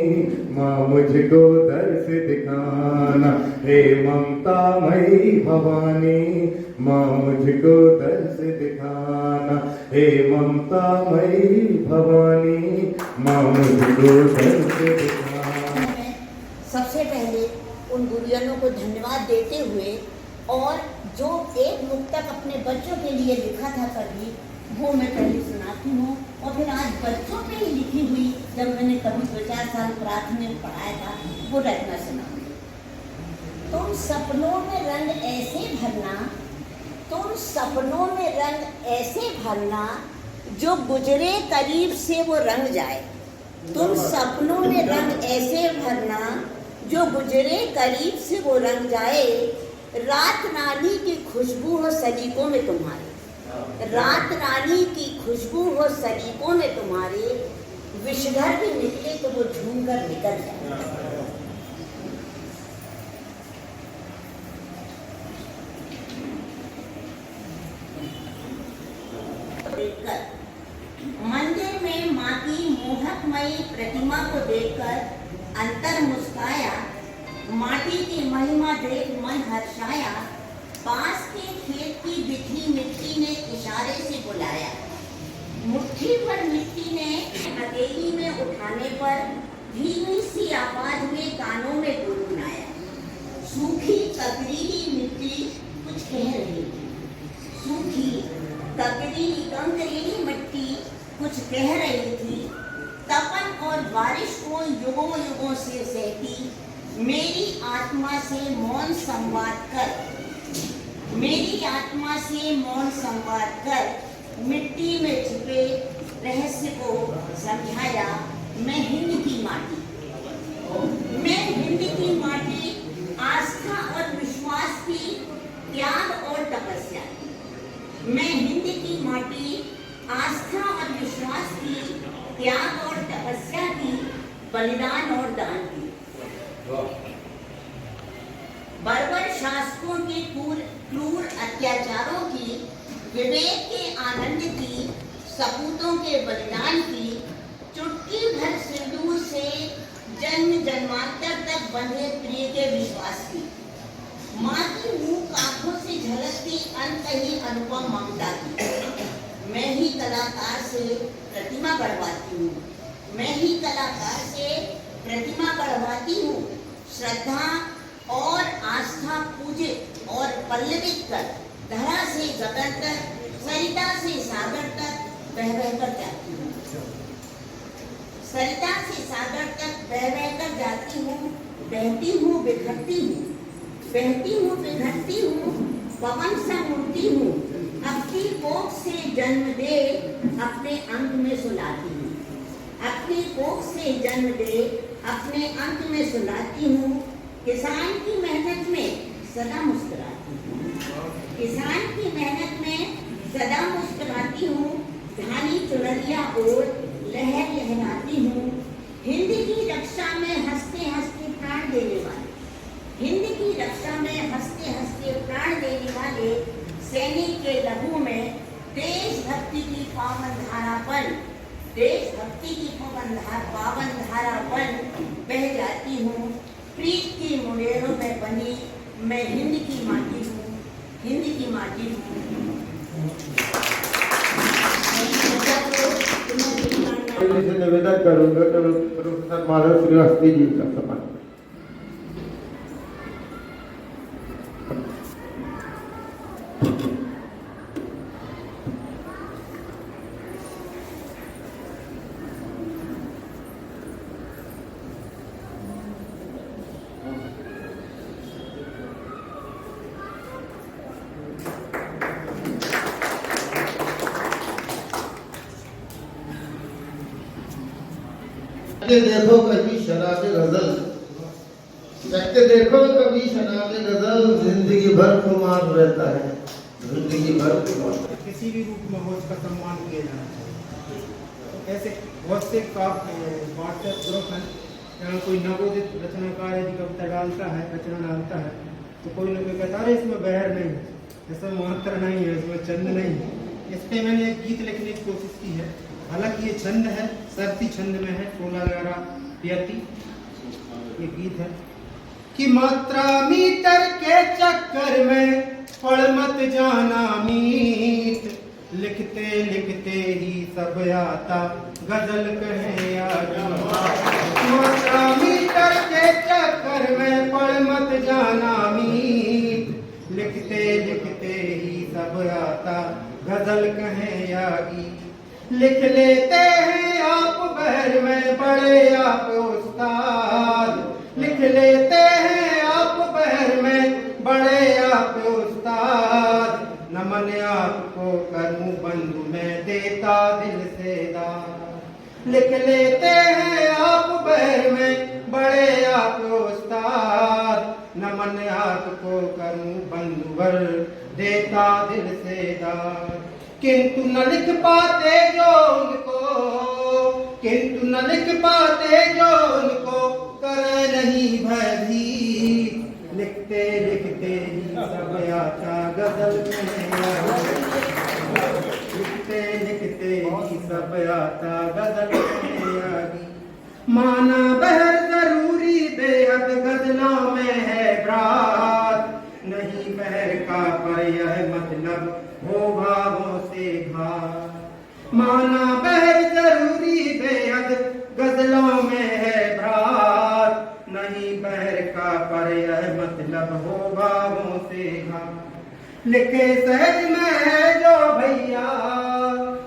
Speaker 8: माँ मुझको दर्श दिखाना। हे ममता मई भवानी माँ मुझको दर्श दिखाना। हे ममता मई भवानी माँ मुझको दर्श दिखाना।
Speaker 10: सबसे पहले उन गुरुजनों को धन्यवाद देते हुए, और जो एक मुक्तक अपने बच्चों के लिए लिखा था कभी, वो मैं पहले सुनाती हूँ और फिर आज बच्चों पे ही लिखी हुई जब मैंने कभी 2-4 साल प्राथमिक पढ़ाया था वो रचना सुनाऊंगी। तुम सपनों में रंग ऐसे भरना, तुम सपनों में रंग ऐसे भरना, जो गुजरे करीब से वो रंग जाए। तुम सपनों में रंग ऐसे भरना, जो गुजरे करीब से वो रंग जाए। रात रानी की खुशबू हो सलीकों में तुम्हारे, रात रानी की खुशबू हो सलीकों में तुम्हारे। विषधर भी निकले तो वो झूम कर निकल जाए। मंदिर में माँ की मोहकमयी प्रतिमा को देखकर अंतर मुस्काया। माटी की महिमा देख मन हर्षाया। पास के खेत की बिखरी मिट्टी ने इशारे से बुलाया। मुट्ठी भर मिट्टी ने हथेली में उठाने पर धीमी सी आवाज में कानों में गुनगुनाया। सूखी ककड़ीली मिट्टी कुछ कह रही थी। सूखी ककड़ीली कंकरीली मिट्टी कुछ कह रही थी। तपन और बारिश को युगों युगों से सहती मेरी आत्मा से मौन संवाद कर, मेरी आत्मा से मौन संवाद कर मिट्टी में छिपे रहस्य को समझाया। मैं हिंद की माटी, मैं हिंद की माटी, आस्था और विश्वास की, त्याग और तपस्या की। मैं हिंद की माटी, आस्था और विश्वास की, त्याग और तपस्या की, बलिदान और दान की। बर्बर शासकों के क्रूर अत्याचारों की, विवेक के आनंद की, सपूतों के बलिदान की, चुटकी भर सिंदूर से जन्म जन्मांतर तक बंधे प्रिय के विश्वास की। माँ की मूक आंखों से झलकती अंतहीन अनुपम ममता की। मैं ही कलाकार से प्रतिमा गढ़वाती हूँ, मैं ही कलाकार से प्रतिमा गढ़वाती हूँ। श्रद्धा और आस्था पूजित और पल्लवित कर धरा से गगन तक, सरिता से सागर तक बह बह कर जाती हूँ। सरिता से सागर तक बह बह कर जाती हूँ। बहती हूँ बिखरती हूँ, बहती हूँ बिखरती हूँ, पवन सा उड़ती हूँ। अपनी कोख से जन्म दे अपने अंत में सुलाती हूँ। अपनी कोख से जन्म दे अपने अंत में सुलाती हूँ। किसान की मेहनत में सदा मुस्कुराती हूँ, किसान की मेहनत में सदा मुस्कुराती हूँ। धानी चुनरिया ओढ़ लहर लहराती हूँ। हिंद की रक्षा में हंसते हंसते प्राण देने वाले, हिंद की रक्षा में हंसते हंसते प्राण देने वाले सैनिक के लहू में देशभक्ति की पावन धारापन, देशभक्ति की पावन धारापन बह जाती हूँ। प्रीत की मुंडेरों में बनी मैं हिंद की माटी हूँ, हिंद की माटी हूँ।
Speaker 1: से निवेदन करूंगा कि प्रोफेसर माधव श्रीवास्तव जी का सम्मान। देखो कभी शराबे गजल, चखते देखो कभी शराबे गजल, जिंदगी भर खुमार रहता है, जिंदगी भर खुमार।
Speaker 3: किसी भी रूप में हो उसका सम्मान किया जाना चाहिए। तो ऐसे बहुत से व्हाट्सएप ग्रुप हैं जहाँ कोई नवोदित रचनाकार यदि कविता डालता है, रचना डालता है, तो कोई ना कोई कहता है अरे इसमें बहर नहीं है, इसमें मात्रा नहीं है, इसमें छंद नहीं है। इस पर मैंने एक गीत लिखने की कोशिश की है। हालांकि ये छंद है, सरती छंद में है, 16-11-50 ये गीत है कि मात्रा मीटर के चक्कर में पढ़ मत जाना मीत, लिखते लिखते ही सब आता गजल कहे आगे। मात्रा मीटर के चक्कर में पढ़ मत जाना मीत, लिखते लिखते ही सब आता गजल कहें या गीत लिख लेते हैं आप बहर में बड़े आप उस्ताद लिख लेते हैं आप बहर में बड़े आप उस्ताद नमन आपको करूं बंधु मैं देता दिल से दाद लिख लेते हैं आप बहर में बड़े आप उस्ताद नमन आपको करूं बंधुवर देता दिल से दाद किंतु न लिख पाते जो उनको किंतु न लिख पाते जो उनको करे नहीं भयभीत लिखते लिखते ही सब आता गजल लिखते लिखते ही सब आता गजल माना बहर जरूरी बेहद गजलों में है ब्रात नहीं बहर का पर यह मतलब हो भावों से घात माना बहर जरूरी बेहद गजलों में है भ्रात नहीं बहर का पर यह मतलब हो भावों से घात लिखे सहज में है जो भैया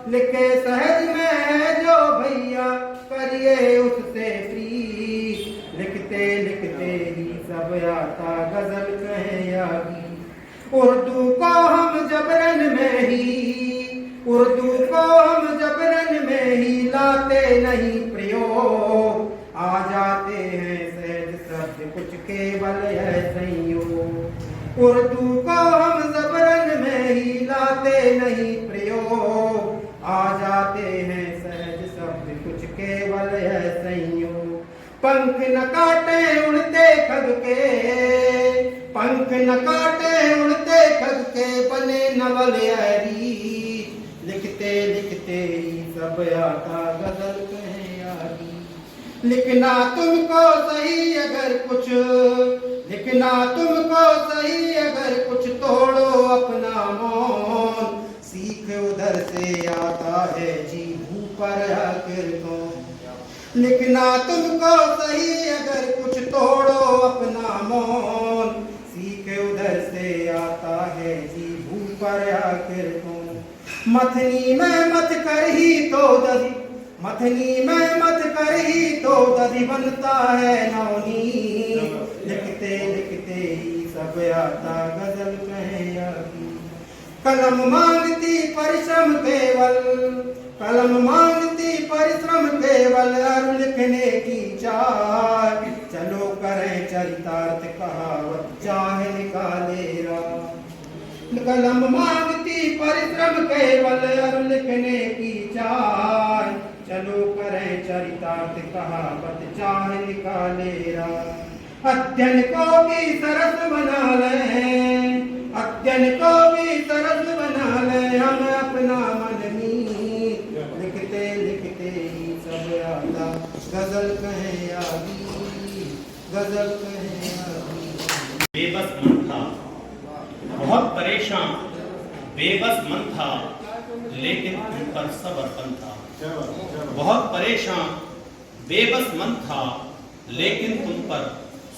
Speaker 3: लिखे सहज में है जो भैया करिए उससे प्रीत लिखते लिखते ही सब आता गजल कहे या गीत उर्दू को हम जबरन में ही उर्दू को हम जबरन में ही लाते नहीं प्रयोग आ जाते हैं सहज शब्द कुछ केवल है संयोग उर्दू को हम जबरन में ही लाते नहीं प्रयोग आ जाते हैं सहज शब्द कुछ केवल है संयोग पंख न काटे उड़ते खग के पंख न काटे उड़ते खग के बने नवल यारी लिखते लिखते ही सब आता गजल कहे यारी लिखना तुमको सही अगर कुछ लिखना तुमको सही अगर कुछ तोड़ो अपना मौन सीख उधर से आता है जी ऊपर आखिर कौन लिखना तुमको सही अगर कुछ तोड़ो अपना मौन सीख उधर से आता है जी ऊपर आखिर कौन मथनी में मत कर ही तो दधी मथनी में मत कर ही तो दधी बनता है नौनी लिखते लिखते ही सब आता गजल कहे या कलम मांगती परिश्रम केवल कलम मांगती परिश्रम केवल और लिखने की चाह चलो करें चरितार्थ कहावत चाहे निकाले कलम मांगती परिश्रम केवल और लिखने की चाह चलो करें चरितार्थ कहावत चाहे निकाले अध्ययन को भी सरस बना लें अध्ययन को भी सरस बना लें हम अपना मन मीत लिखते लिखते ही सब आता गजल कहे या गजल कहे या
Speaker 11: बेबस मन था बहुत परेशान बेबस मन था लेकिन उन पर सब्र अर्पण था बहुत परेशान बेबस मन था लेकिन तुम पर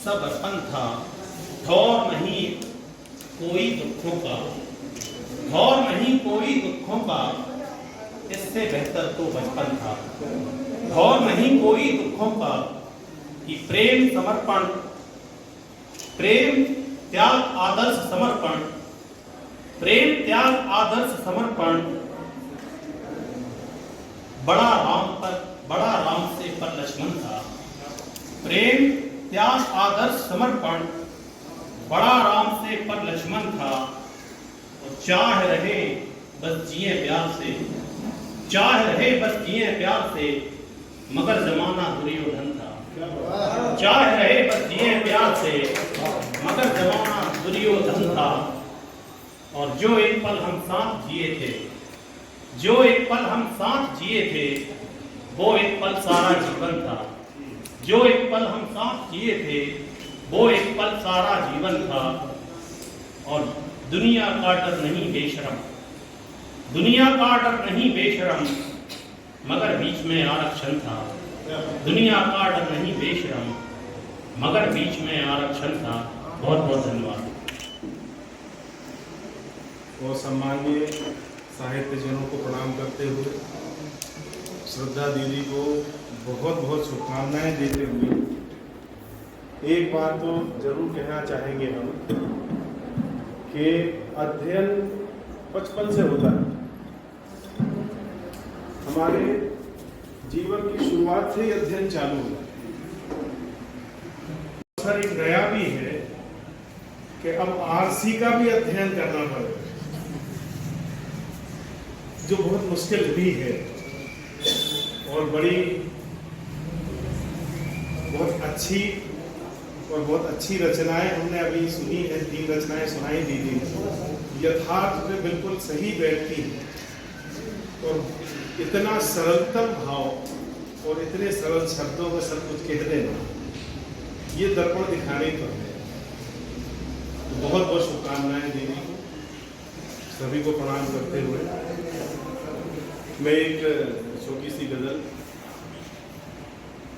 Speaker 11: सब अर्पण था ठौर नहीं कोई दुखों का ठौर नहीं कोई दुखों का इससे बेहतर तो बचपन था ठौर नहीं कोई दुखों का कि प्रेम समर्पण प्रेम त्याग आदर्श समर्पण प्रेम त्याग आदर्श समर्पण बड़ा राम से पर लक्ष्मण था प्रेम त्याग आदर्श समर्पण बड़ा राम से पर लक्ष्मण था और चाह रहे बस जिए प्यार से चाह रहे बस जिए प्यार से मगर जमाना दुर्योधन था चाह रहे बस जिए प्यार से मगर जमाना दुर्योधन था और जो एक पल हम साथ जिए थे जो एक पल हम साथ जिए थे वो एक पल सारा जीवन था जो एक पल हम साथ जिए थे वो एक पल सारा जीवन था और दुनिया का डर नहीं बेशरम दुनिया का डर नहीं बेशरम मगर बीच में आरक्षण था दुनिया का डर नहीं बेशरम मगर बीच में आरक्षण था बहुत बहुत धन्यवाद।
Speaker 12: वो सम्माननीय साहित्यजनों को प्रणाम करते हुए, श्रद्धा दीदी को बहुत बहुत शुभकामनाएं देते हुए एक बात तो जरूर कहना चाहेंगे हम कि अध्ययन बचपन से होता है। हमारे जीवन की शुरुआत से ही अध्ययन चालू होता है। सर एक नया भी है कि अब आरसी का भी अध्ययन करना पड़ेगा, जो बहुत मुश्किल भी है और बहुत अच्छी रचनाएं हमने अभी सुनी है। 3 रचनाएं सुनाई दी थी, यथार्थ में बिल्कुल सही बैठती है और इतना सरलतम भाव और इतने सरल शब्दों में सब कुछ कह देना, ये दर्पण दिखाने को है। तो बहुत बहुत शुभकामनाएं दीदी को, सभी को प्रणाम करते हुए मैं एक छोटी सी गजल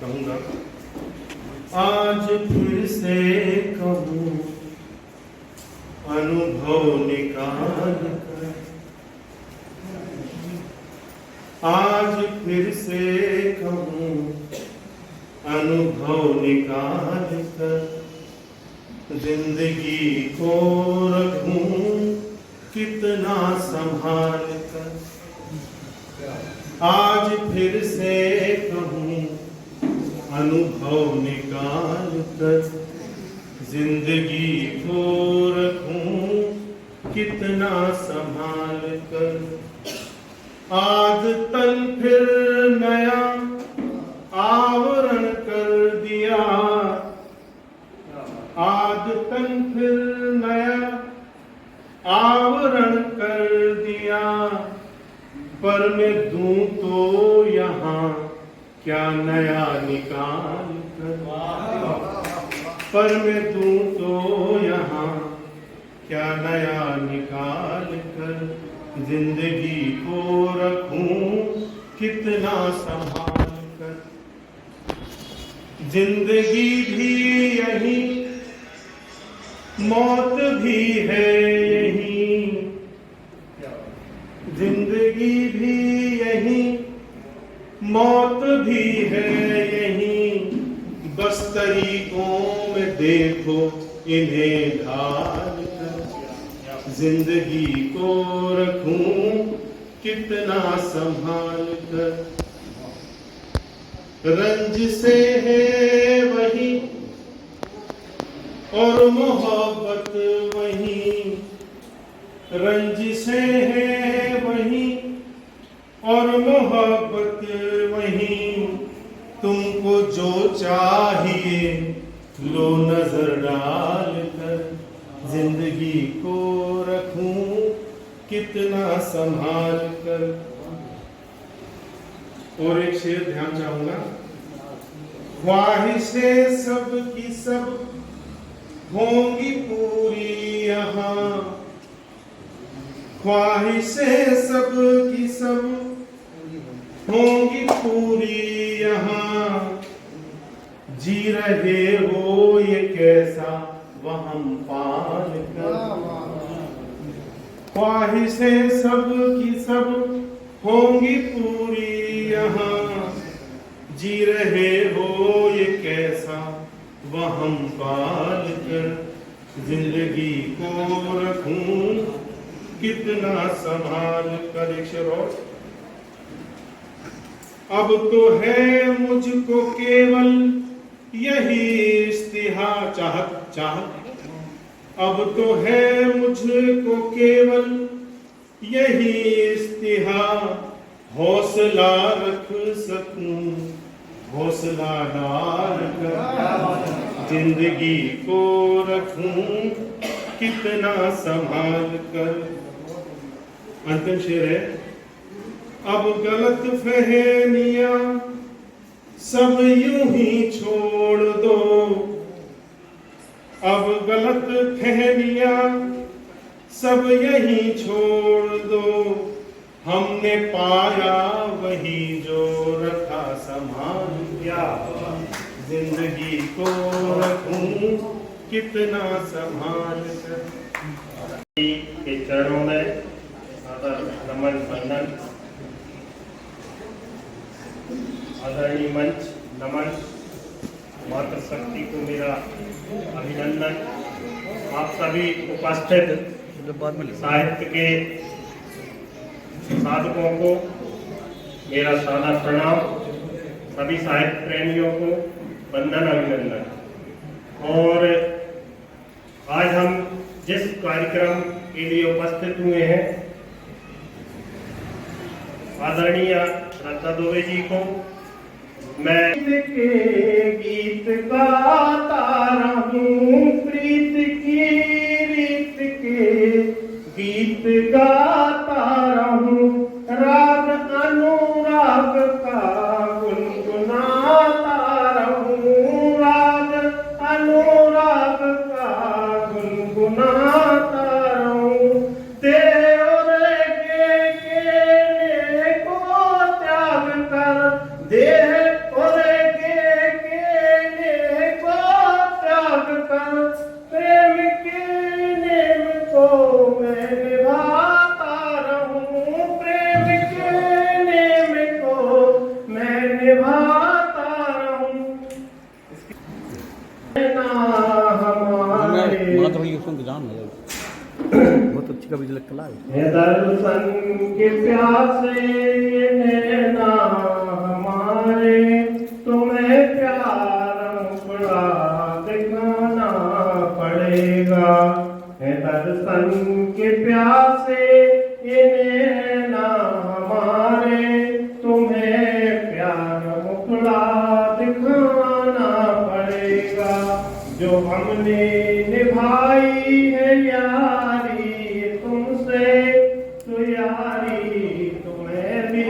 Speaker 12: कहूँगा। आज फिर से कहूँ अनुभव निकाल कर, आज फिर से कहूँ अनुभव निकाल कर, जिंदगी को रखूं कितना संभाल कर। आज फिर से कहूँ अनुभव निकाल कर, जिंदगी को रखूं कितना संभाल कर। आदतन फिर नया आवरण कर दिया, आदतन फिर नया आवरण कर दिया, पर मैं दूं तो यहाँ क्या नया निकाल कर। पर मैं दूं तो यहाँ क्या नया निकाल कर, जिंदगी को रखूं कितना संभाल कर। जिंदगी भी यही, मौत भी है यही, जिंदगी भी यही, मौत भी है यही, बस तरीकों में देखो इन्हें ढाल कर, जिंदगी को रखूं कितना संभाल कर। रंज से है वही और मोहब्बत वही, रंज से है वही और मोहब्बत वही, तुमको जो चाहिए लो नजर डाल कर, जिंदगी को रखूं कितना संभाल कर। और एक शेर ध्यान चाहूंगा। ख्वाहिशें सब की सब होंगी पूरी यहाँ, ख्वाहिशें सब की सब होंगी पूरी यहाँ, जी रहे हो ये कैसा वहम पाल कर। ख्वाहिशें सब की सब होंगी पूरी यहाँ, जी रहे हो ये कैसा वहम पाल कर, जिंदगी को रखूं कितना संभाल कर। एक शेर और। अब तो है मुझको केवल यही इस्तिहार, चाहत, अब तो है मुझको केवल यही इस्तिहार, हौसला रख सकूं हौसला डाल कर, जिंदगी को रखूं कितना संभाल कर। अंतिम शेर है। अब गलत फहमियां सब यूं ही छोड़ दो, अब गलत फहमियां सब यही छोड़ दो, हमने पाया वही जो रखा संभाल क्या, जिंदगी को रखूं कितना संभाल कर।
Speaker 8: के चरणों में
Speaker 11: सादर नमन वंदन। आदरणीय मंच नमन, मातृशक्ति को मेरा अभिनंदन। आप सभी उपस्थित साहित्य के साधकों को मेरा सादर प्रणाम। सभी साहित्य प्रेमियों को वंदन अभिनंदन। और आज हम जिस कार्यक्रम के लिए उपस्थित हुए हैं, आदरणीय श्रद्धा दुबे जी को मैं के गीत गाता रहूं, प्रीत की रीत के गीत गाता रहूं, राग अनुराग का गुनगुनाता रहूं, राग अनुराग का गुनगुनाता रहूं। देह और के को त्याग कर, देह और के को त्याग कर, प्रेम के नेम को मैं निभाता रहूं, प्रेम के नेम को मैं निभाता रहूं। ना हमारे
Speaker 6: बहुत अच्छी कवि कला है।
Speaker 11: दर्शन के प्यासे नैना हमारे, तुम्हें प्यार मुखड़ा दिखाना पड़ेगा। दर्शन के प्यासे नैना हमारे, तुम्हें प्यार मुखड़ा दिखाना पड़ेगा। जो हमने निभाई है यारी तुमसे, तो यारी तुम्हें भी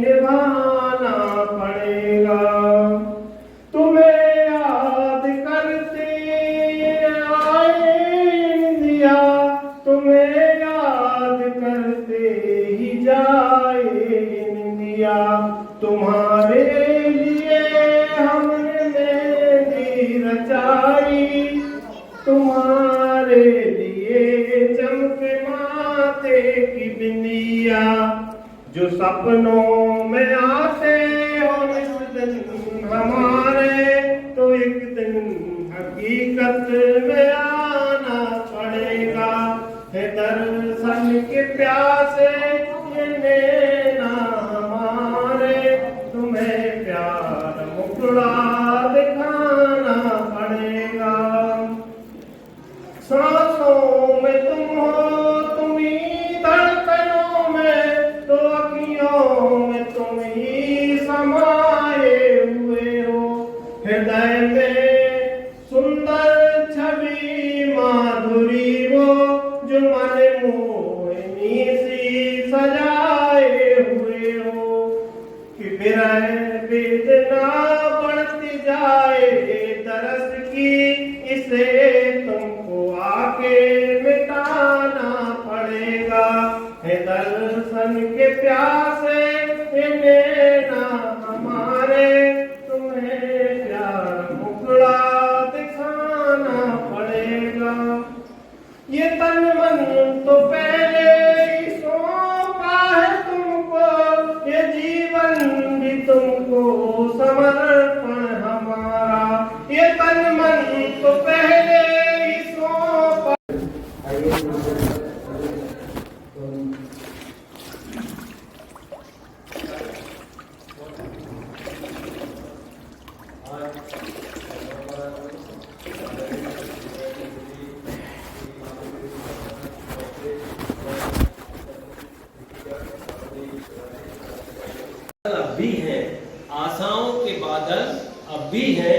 Speaker 11: निभाना पड़ेगा। तुम्हें याद करते आए इंदिया, तुम्हें याद करते ही जाए इंदिया। तुम्हारे लिए हमने मेहंदी रचाई, तुम्हारे लिए चमके माथे की बिंदिया। जो सपनों में आते हो इस दिन हमारे, तो एक दिन हकीकत में आना पड़ेगा। है दर्शन के प्यासे ये नैना हमारे, तुम्हें प्यार मुखड़ा दिखाना पड़ेगा। सांसों में तुम हो, तुम ही धड़कनों में, तो अखियों में तुम ही समाये हुए हो। हृदय में सुंदर छवि माधुरी वो, जो मन मोहिनी सी सजाए हुए हो। कि विरह वेदना बढ़ती जाए तरस की, इसे तुमको आके मिटाना पड़ेगा। है दर्शन के प्यासे नैना हमारे, तुम्हें प्यार मुखड़ा दिखाना पड़ेगा। ये तन मन तो पहले ही सौंपा है तुमको, ये जीवन भी तुमको समर्पण हमारा। ये तन मन तो पहले ही सौंपा।
Speaker 13: अब भी है, आशाओं के बादल अब भी है।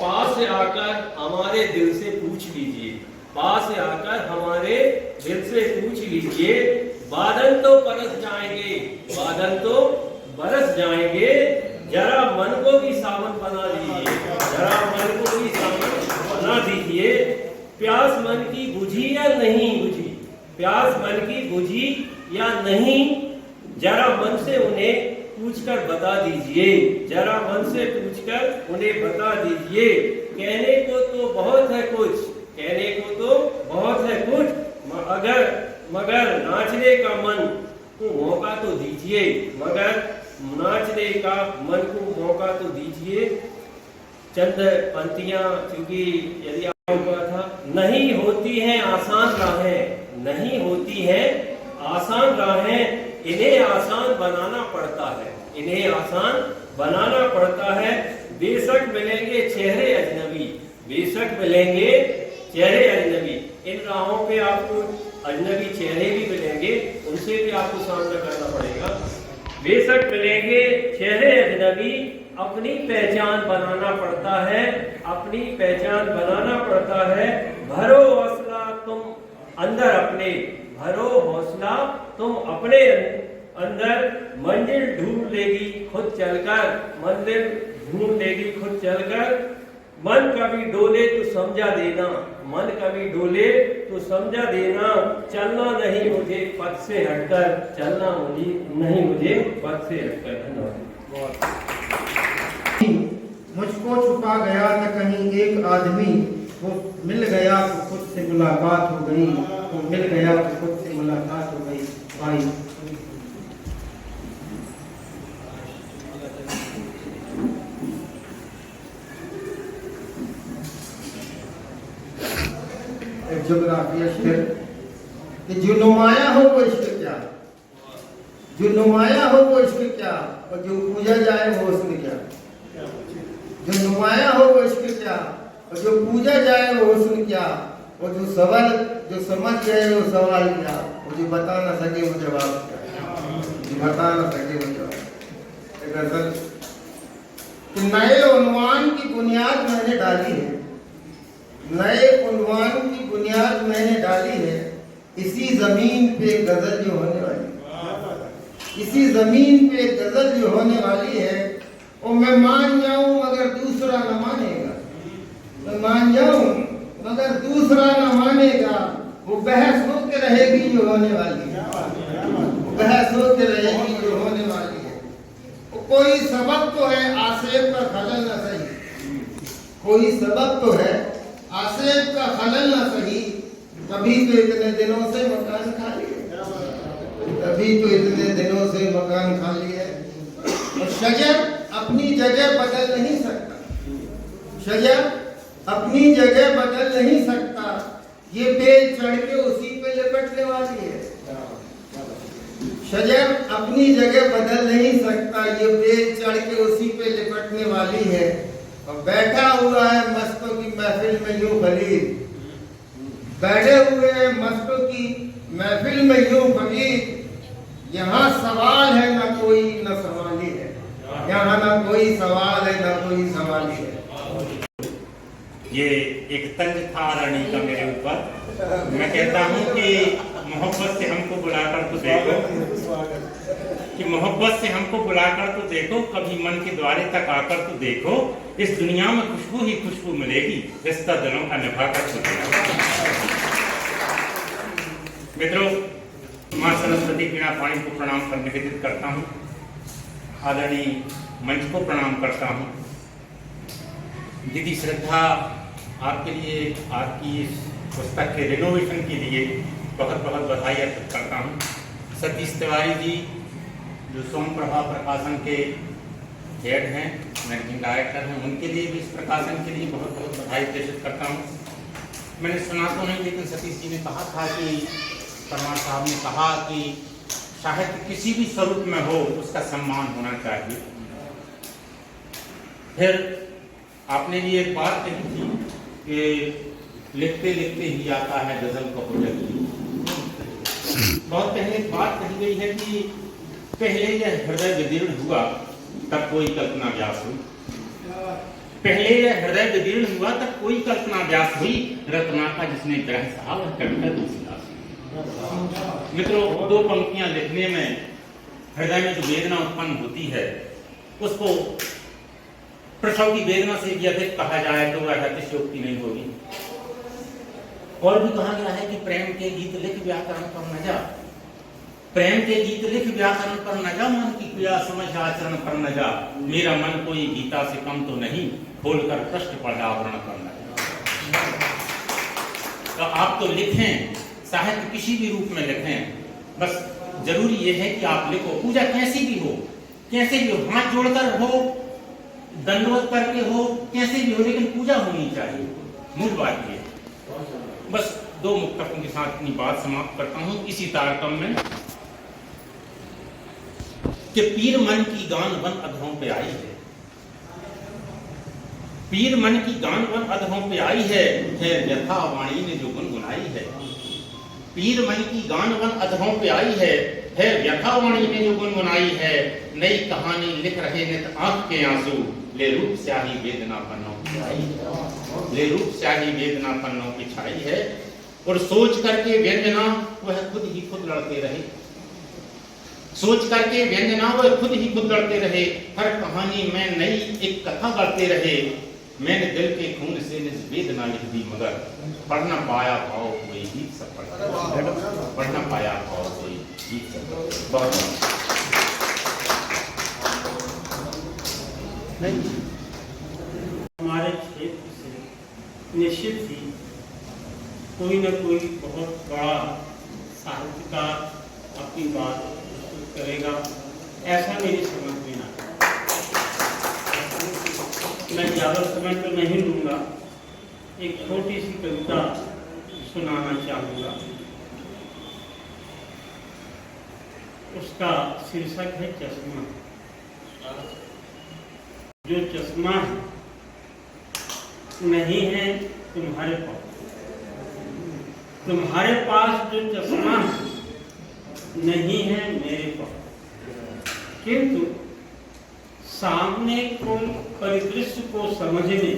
Speaker 13: पास से आकर हमारे दिल से पूछ लीजिए, पास से आकर हमारे दिल से पूछ लीजिए। बादल तो बरस जाएंगे, बादल तो बरस जाएंगे, जरा मन को भी सावन बना दीजिए, जरा मन को भी सावन बना दीजिए। प्यास मन की बुझी या नहीं बुझी, प्यास मन की बुझी या नहीं, जरा मन से उन्हें पूछकर बता दीजिए, जरा मन से पूछकर उन्हें बता दीजिए। कहने को तो बहुत है कुछ, कहने को तो बहुत है कुछ, अगर मगर नाचने का मन को मौका तो दीजिए, मगर नाचने का मन को मौका तो दीजिए। चंद पंक्तियां, क्योंकि यदि आपको था, नहीं होती हैं आसान राहें, नहीं होती हैं आसान राहें, इन्हें आसान बनाना पड़ता है, इन्हें आसान बनाना पड़ता है। बेशक मिलेंगे चेहरे अजनबी, बेशक मिलेंगे चेहरे अजनबी, इन राहों पे आपको अजनबी चेहरे भी मिलेंगे, उनसे भी आपको सामना करना पड़ेगा। बेशक मिलेंगे चेहरे अजनबी, अपनी पहचान बनाना पड़ता है, अपनी पहचान बनाना पड़ता है। भरो हौसला तुम अंदर अपने, भरो हौसला तुम अपने अंदर, मंजिल ढूंढ लेगी खुद चलकर, मंजिल ढूंढ लेगी खुद चलकर। मन कभी डोले तो समझा देना, मन कभी डोले तो समझा देना, चलना नहीं मुझे पथ से हटकर, चलना मुझे नहीं मुझे पथ से हटकर। धन्यवाद।
Speaker 3: मुझको छुपा गया था कहीं एक आदमी, वो मिल गया तो खुद से मुलाकात हो गई, वो मिल गया तो खुद से मुलाकात हो गई। भाई ज्योग्राफी अक्षर कि जो नुमाया हो वो इश्क क्या, जो नुमाया हो वो इश्क क्या, और जो पूजा जाए वो हुस्न क्या। जो नुमाया हो वो इश्क क्या, और जो पूजा जाए वो हुस्न क्या, और जो सवाल जो समझ जाए वो सवाल क्या, और जो बता ना सके वो जवाब क्या, जो बता ना सके वो जवाब। गजल नए उन्वान की बुनियाद मैंने डाली है, नए उन्वान की बुनियाद मैंने डाली है, इसी जमीन पे गजल जो होने वाली है, इसी जमीन पे गजल जो होने वाली है। और मैं मान जाऊं मगर दूसरा न मानेगा, मैं मान जाऊं मगर दूसरा न मानेगा, वो बहस होके रहेगी जो होने वाली है, वो बहस होके रहेगी जो होने वाली है। वो कोई सबब तो है आसेब का खलल न सही, कोई सबब तो है आसेब का खलल न सही, तभी तो इतने दिनों से मकान खाली है, तभी तो इतने दिनों से मकान खाली है। और शजर अपनी जगह बदल नहीं सकता, शजर अपनी जगह बदल नहीं सकता, ये बेल चढ़ के उसी पे लिपटने वाली है। शजर अपनी जगह बदल नहीं सकता, ये बेल चढ़ के उसी पे लिपटने वाली है। और बैठा हुआ है मस्तों की महफिल में यूं खलील, बैठे हुए हैं मस्तों की महफिल में यूं खलील। यहाँ सवाल है ना कोई न सवाली है, यहाँ ना कोई सवाल है ना कोई सवाली है।
Speaker 8: ये एक तंज था रानी का मेरे ऊपर। मैं कहता हूँ कि मोहब्बत से हमको बुलाकर तो देखो, कि मोहब्बत से हमको बुलाकर तो देखो, कभी मन के द्वारे तक आकर तो देखो, इस दुनिया में खुशबू ही खुशबू मिलेगी, रिश्ता दिलों का निभाकर तो देखो। मित्रों, माँ सरस्वती वीणा पाणी को प्रणाम कर निवेदित करता हूँ, आदरणीय मंच को प्रणाम करता हूँ। दीदी श्रद्धा, आपके लिए आपकी इस पुस्तक के रिनोवेशन के लिए बहुत बहुत बधाई अर्पित करता हूँ। सतीश तिवारी जी जो सोम प्रभा प्रकाशन के हेड हैं, मैनेजिंग डायरेक्टर हैं, उनके लिए भी इस प्रकाशन के लिए बहुत बहुत बधाई प्रेषित करता हूँ। मैंने सुना तो नहीं, लेकिन सतीश जी ने कहा था कि परमार साहब ने कहा कि साहित्य किसी भी स्वरूप में हो उसका सम्मान होना चाहिए। फिर आपने भी एक बात कही थी कि लिखते लिखते ही आता है गजल का प्रोजेक्ट। बहुत पहले एक बात कही गई है कि पहले यह हृदय विदीर्ण हुआ तब कोई कल्पना व्यास हुई, पहले यह हृदय विदीर्ण हुआ तब कोई कल्पना व्यास हुई, रत्ना का जिसने ग्रह सहा वह कविता दूसरा। मित्रों, दो पंक्तियां लिखने में हृदय में जो वेदना उत्पन्न होती है उसको प्रसव की वेदना से भी अधिक कहा जाए तो वह अतिशयोक्ति नहीं होगी। और भी कहा गया है कि प्रेम के गीत लिख व्याकरण पर न जा, प्रेम के गीत लिख व्याकरण पर न जा, मन की क्रिया समझ आचरण पर न जा, मेरा मन कोई गीता से कम तो नहीं, खोलकर प्रश्न पढ़ा आवरण पर न जा। तो आप तो लिखें,
Speaker 11: साहित्य किसी भी रूप में लिखें, बस जरूरी ये है कि आप लिखो। पूजा कैसी भी हो, कैसे भी हो, हाथ जोड़कर हो, दंडवत करके हो, कैसे भी हो, लेकिन पूजा होनी चाहिए। मूल बात ये। बस दो मुक्तकों के साथ अपनी बात समाप्त करता हूं इसी तारतम्य में कि पीर मन की गान वन अधरों पे आई है, पीर मन की गान वन अधरों पे आई है व्यथा वाणी ने जो गुनगुनाई है। पीर मन की गान वन अधरों पे आई है व्यथा वाणी ने जो गुनगुनाई है। नई कहानी लिख रहे नित आंख के आंसू, ले रूप स्याही वेदना पन्नों की छाई है, ले रूप स्याही वेदना पन्नों की छाई है। और सोच करके व्यंजना वह खुद ही खुद लड़ते रहे, सोच करके व्यंजना वह खुद ही खुद लड़ते रहे। हर कहानी में नई एक कथा गढ़ते रहे। मैंने दिल के खून से वेदना लिख दी, मगर पढ़ न पाया भाव कोई गीत सफल, पढ़ न पाया भाव कोई गीत सफल। बहुत
Speaker 5: हमारे क्षेत्र से निश्चित ही कोई न कोई बहुत बड़ा साहित्यकार अपनी बात करेगा, ऐसा मेरी समझ में आता। मैं ज़्यादा समय तो नहीं लूँगा, एक छोटी सी कविता सुनाना चाहूँगा। उसका शीर्षक है चश्मा। जो चश्मा है नहीं है तुम्हारे पास, तुम्हारे पास जो चश्मा है नहीं है मेरे पास, किंतु सामने को परिदृश्य को समझने,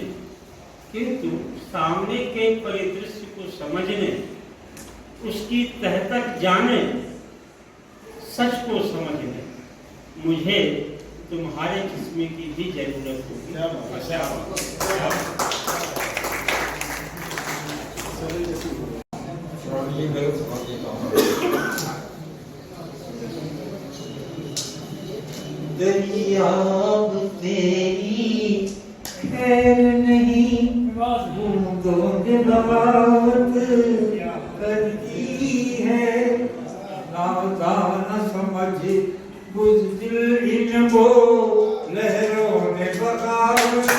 Speaker 5: किंतु सामने के परिदृश्य को समझने, उसकी तह तक जाने, सच को समझने मुझे तुम्हारे चश्मे की भी जरूरत होगी।
Speaker 3: दरियाब तेरी खैर नहीं, बूंदों ने बगावत करती है। नादान समझ बुज़दिल इनको लहरों ने बगावत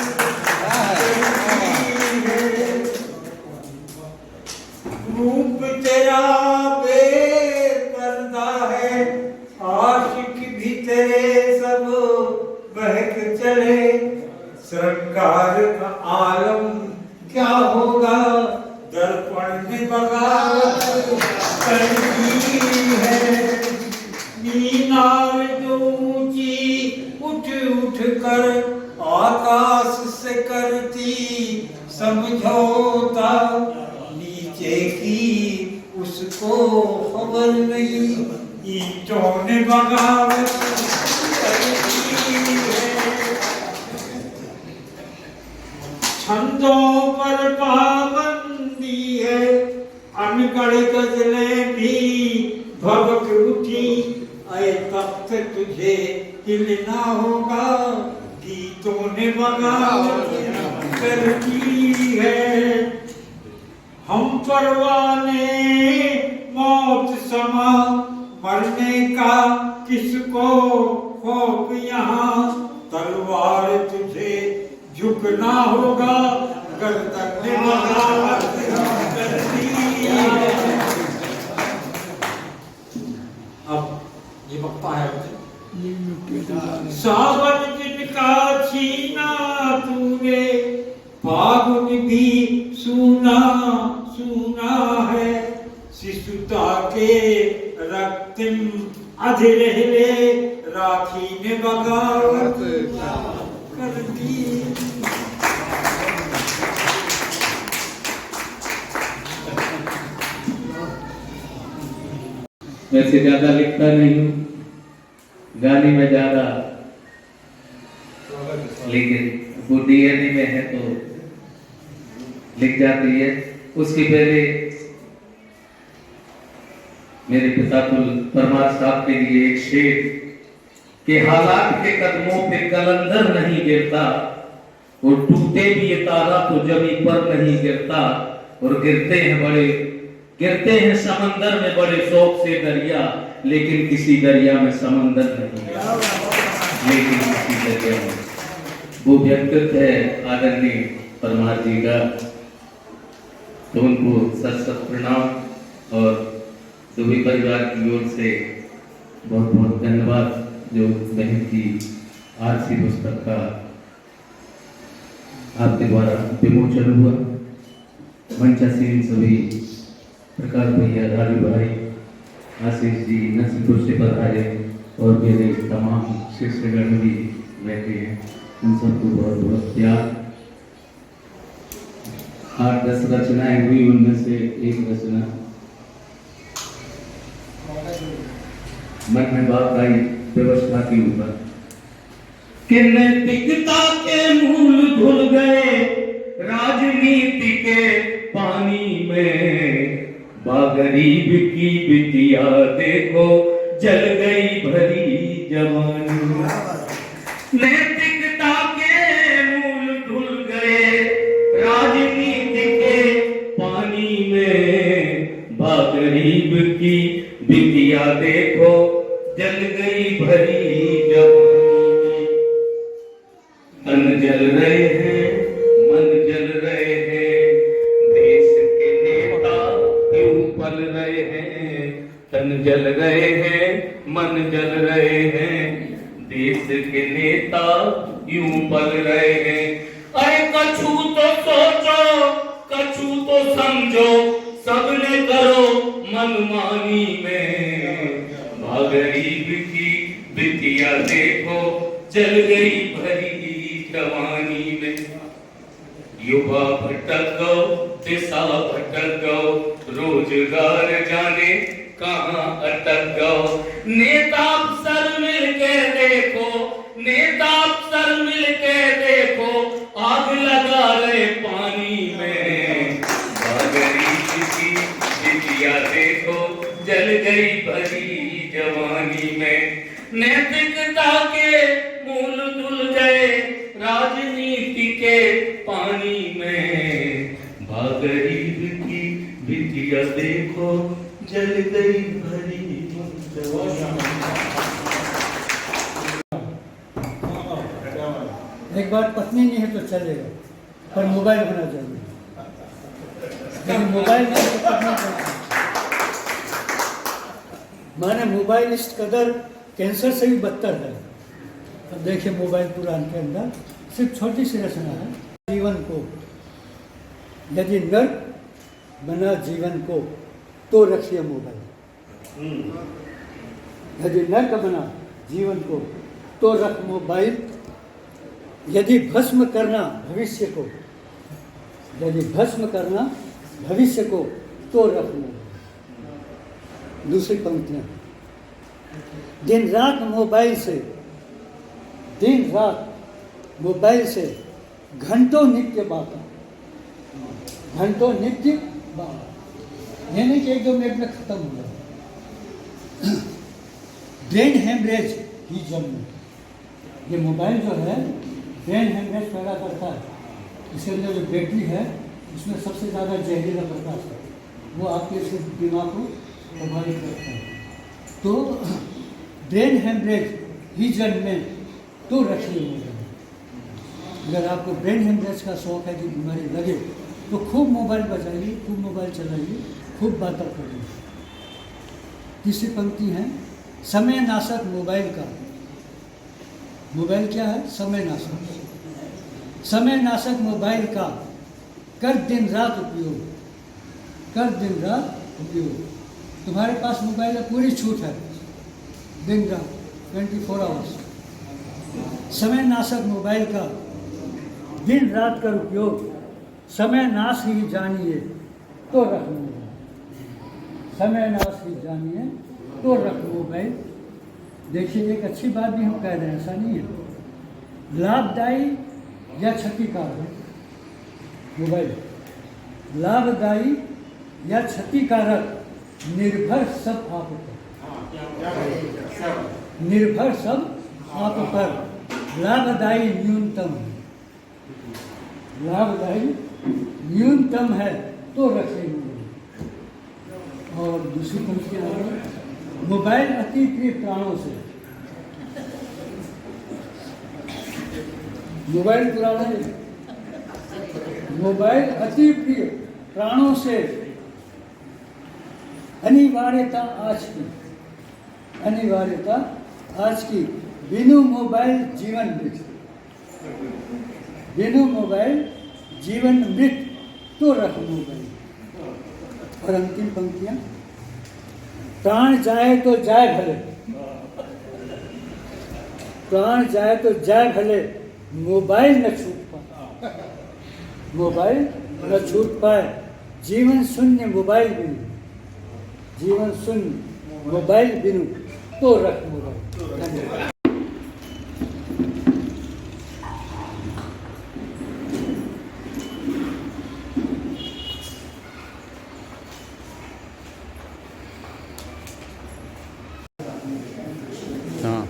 Speaker 3: करती है। रूप तेरा बेपर्दा है, आशिक भी तेरे सब बहक चले। सरकार का आलम क्या होगा, दर्पण में बगावत करती है। मीनार जो ऊंची उठ उठ कर आकाश से करती समझौता, नीचे की उसको खबर नहीं, ईंटों ने बगावत करती है। छंदों पर पाबंदी है, अनगढ़ गजलें भी भबक उठी। ऐ तख्त तुझे हिलना होगा, गीतों ने बगावत करती है। हम परवाने मौत समा, मरने का किसको खौफ यहाँ। तलवार तुझे झुकना होगा, गर्दन में बगावत करती है। अब ये वक्ता है सावन जिनका छीना तूने, फागुन भी सूना सूना है। शिशुता के रक्तिम अधरेले, राखी में बगावत करती।
Speaker 14: वैसे ज्यादा लिखता नहीं हूँ, गाने में ज्यादा, लेकिन वो डीएनए में है तो लिख जाती है। उसके पहले मेरे पिता कुल परमार साहब के लिए एक शेर कि हालात के कदमों पे कलंदर नहीं गिरता, और टूटे भी ये तारा तो जमी पर नहीं गिरता, और गिरते हैं बड़े गिरते हैं समंदर में बड़े शौक से दरिया, लेकिन किसी दरिया में समंदर नहीं है, लेकिन किसी दरिया में। वो व्यक्तित्व है आदरणीय परमार जी का, तो उनको सत सत प्रणाम और सभी परिवार की ओर से बहुत बहुत धन्यवाद। जो बहन की आरसी पुस्तक का आपके द्वारा विमोचन हुआ, मंचासीन सभी प्रकाश भैया, राजू भाई, आशीष जी, नरसिंहपुर से पधारे और मेरे तमाम शिष्यगण भी बैठे हैं, उन सबको बहुत बहुत प्यार। 8-10 रचनाएं हुई, उनमें से एक रचना मन में बात आई व्यवस्था के ऊपर कि नैतिकता के मूल धुल गए राजनीति के पानी में, बागरीब की बिटिया देखो जल गई भरी जवानी। नैतिकता के मूल धुल गए राजनीति के पानी में, बागरीब की बिटिया देखो जल गई भरी जवानी। तन जल रहे हैं, मन जल रहे हैं, देश के नेता क्यों पल रहे हैं। तन जल रहे हैं, मन जल रहे हैं, देश के नेता क्यों पल रहे हैं। अरे कछु तो सोचो, कछु तो समझो, सबने करो मनमानी में, गरीब की बिटिया देखो जल गई भरी जवानी में। युवा भटक गो, दिशा भटक गो, रोजगार जाने कहाँ अटक गो। नेता अफसर मिल के देखो, नेता अफसर मिल के देखो, आग लगा रहे पानी में। गरीब की बिटिया देखो जल गई भरी जवानी में। नैतिकता के मूल धुल गए राजनीति के पानी में, गरीब की बिटिया देखो जल गई भरी जवानी।
Speaker 4: एक बार पत्नी नहीं है तो चलेगा, पर मोबाइल होना चाहिए। लेकिन मोबाइल नहीं तो पत्नी चाहिए। माने मोबाइल इस कदर कैंसर से भी बदतर है। अब देखिए मोबाइल पुराण के अंदर सिर्फ छोटी सी रचना है। जीवन को यदि नर्क बना जीवन को तो रखिए मोबाइल। यदि नर्क बना जीवन को तो रख मोबाइल। यदि भस्म करना भविष्य को, यदि भस्म करना भविष्य को तो रख मोबाइल। दूसरी पंक्तियां, दिन रात मोबाइल से, दिन रात मोबाइल से घंटों नित्य बातें, घंटों नित्य बात, यानी कि 1-2 मिनट में खत्म हो गया। ब्रेन हेमरेज ही जन्म, ये मोबाइल जो है ब्रेन हेमरेज पैदा करता है। इसके अंदर जो बैटरी है उसमें सबसे ज़्यादा जहरीला प्रकाश है, वो आपके दिमाग को प्रभावित करता है। तो ब्रेन हेमरेज ही जन्मे तो रखिए मोबाइल। अगर आपको ब्रेन हेमरेज का शौक है कि बीमारी लगे तो खूब मोबाइल बजाइए, खूब मोबाइल चलाइए, खूब बातें करिए। तीसरी पंक्ति है, समय नाशक मोबाइल का। मोबाइल क्या है? समय नाशक। समय नाशक मोबाइल का कर दिन रात उपयोग, कर दिन रात उपयोग। तुम्हारे पास मोबाइल में पूरी छूट है, दिन रात 24 आवर्स। समय नाशक मोबाइल का दिन रात का उपयोग, समय नाश ही जानिए तो रख मोबाइल। समय नाश ही जानिए तो रख मोबाइल। देखिए एक अच्छी बात भी हम कह रहे हैं, ऐसा नहीं है। लाभदायी या क्षतिकारक मोबाइल, लाभदायी या क्षतिकारक निर्भर सब आप पर, निर्भर सब आप पर। लाभदायी न्यूनतम है, लाभदायी न्यूनतम है तो रखेंगे। और दूसरी पंक्ति आ गई, मोबाइल अति प्रिय प्राणों से। मोबाइल पुराना है, मोबाइल अति प्रिय प्राणों से, अनिवार्यता आज की, अनिवार्यता आज की, बिनु मोबाइल जीवन मृत, बिनु मोबाइल जीवन मृत, तो रख मोबाइल। और अंतिम पंक्तियां, प्राण जाए तो जाए भले, प्राण जाए तो जाए भले, मोबाइल न छूट पाए, मोबाइल न छूट पाए, जीवन शून्य मोबाइल बिनु, जीवन शून्य मोबाइल बिनु, तो रख मोबाइल। धन्यवाद।
Speaker 15: हाँ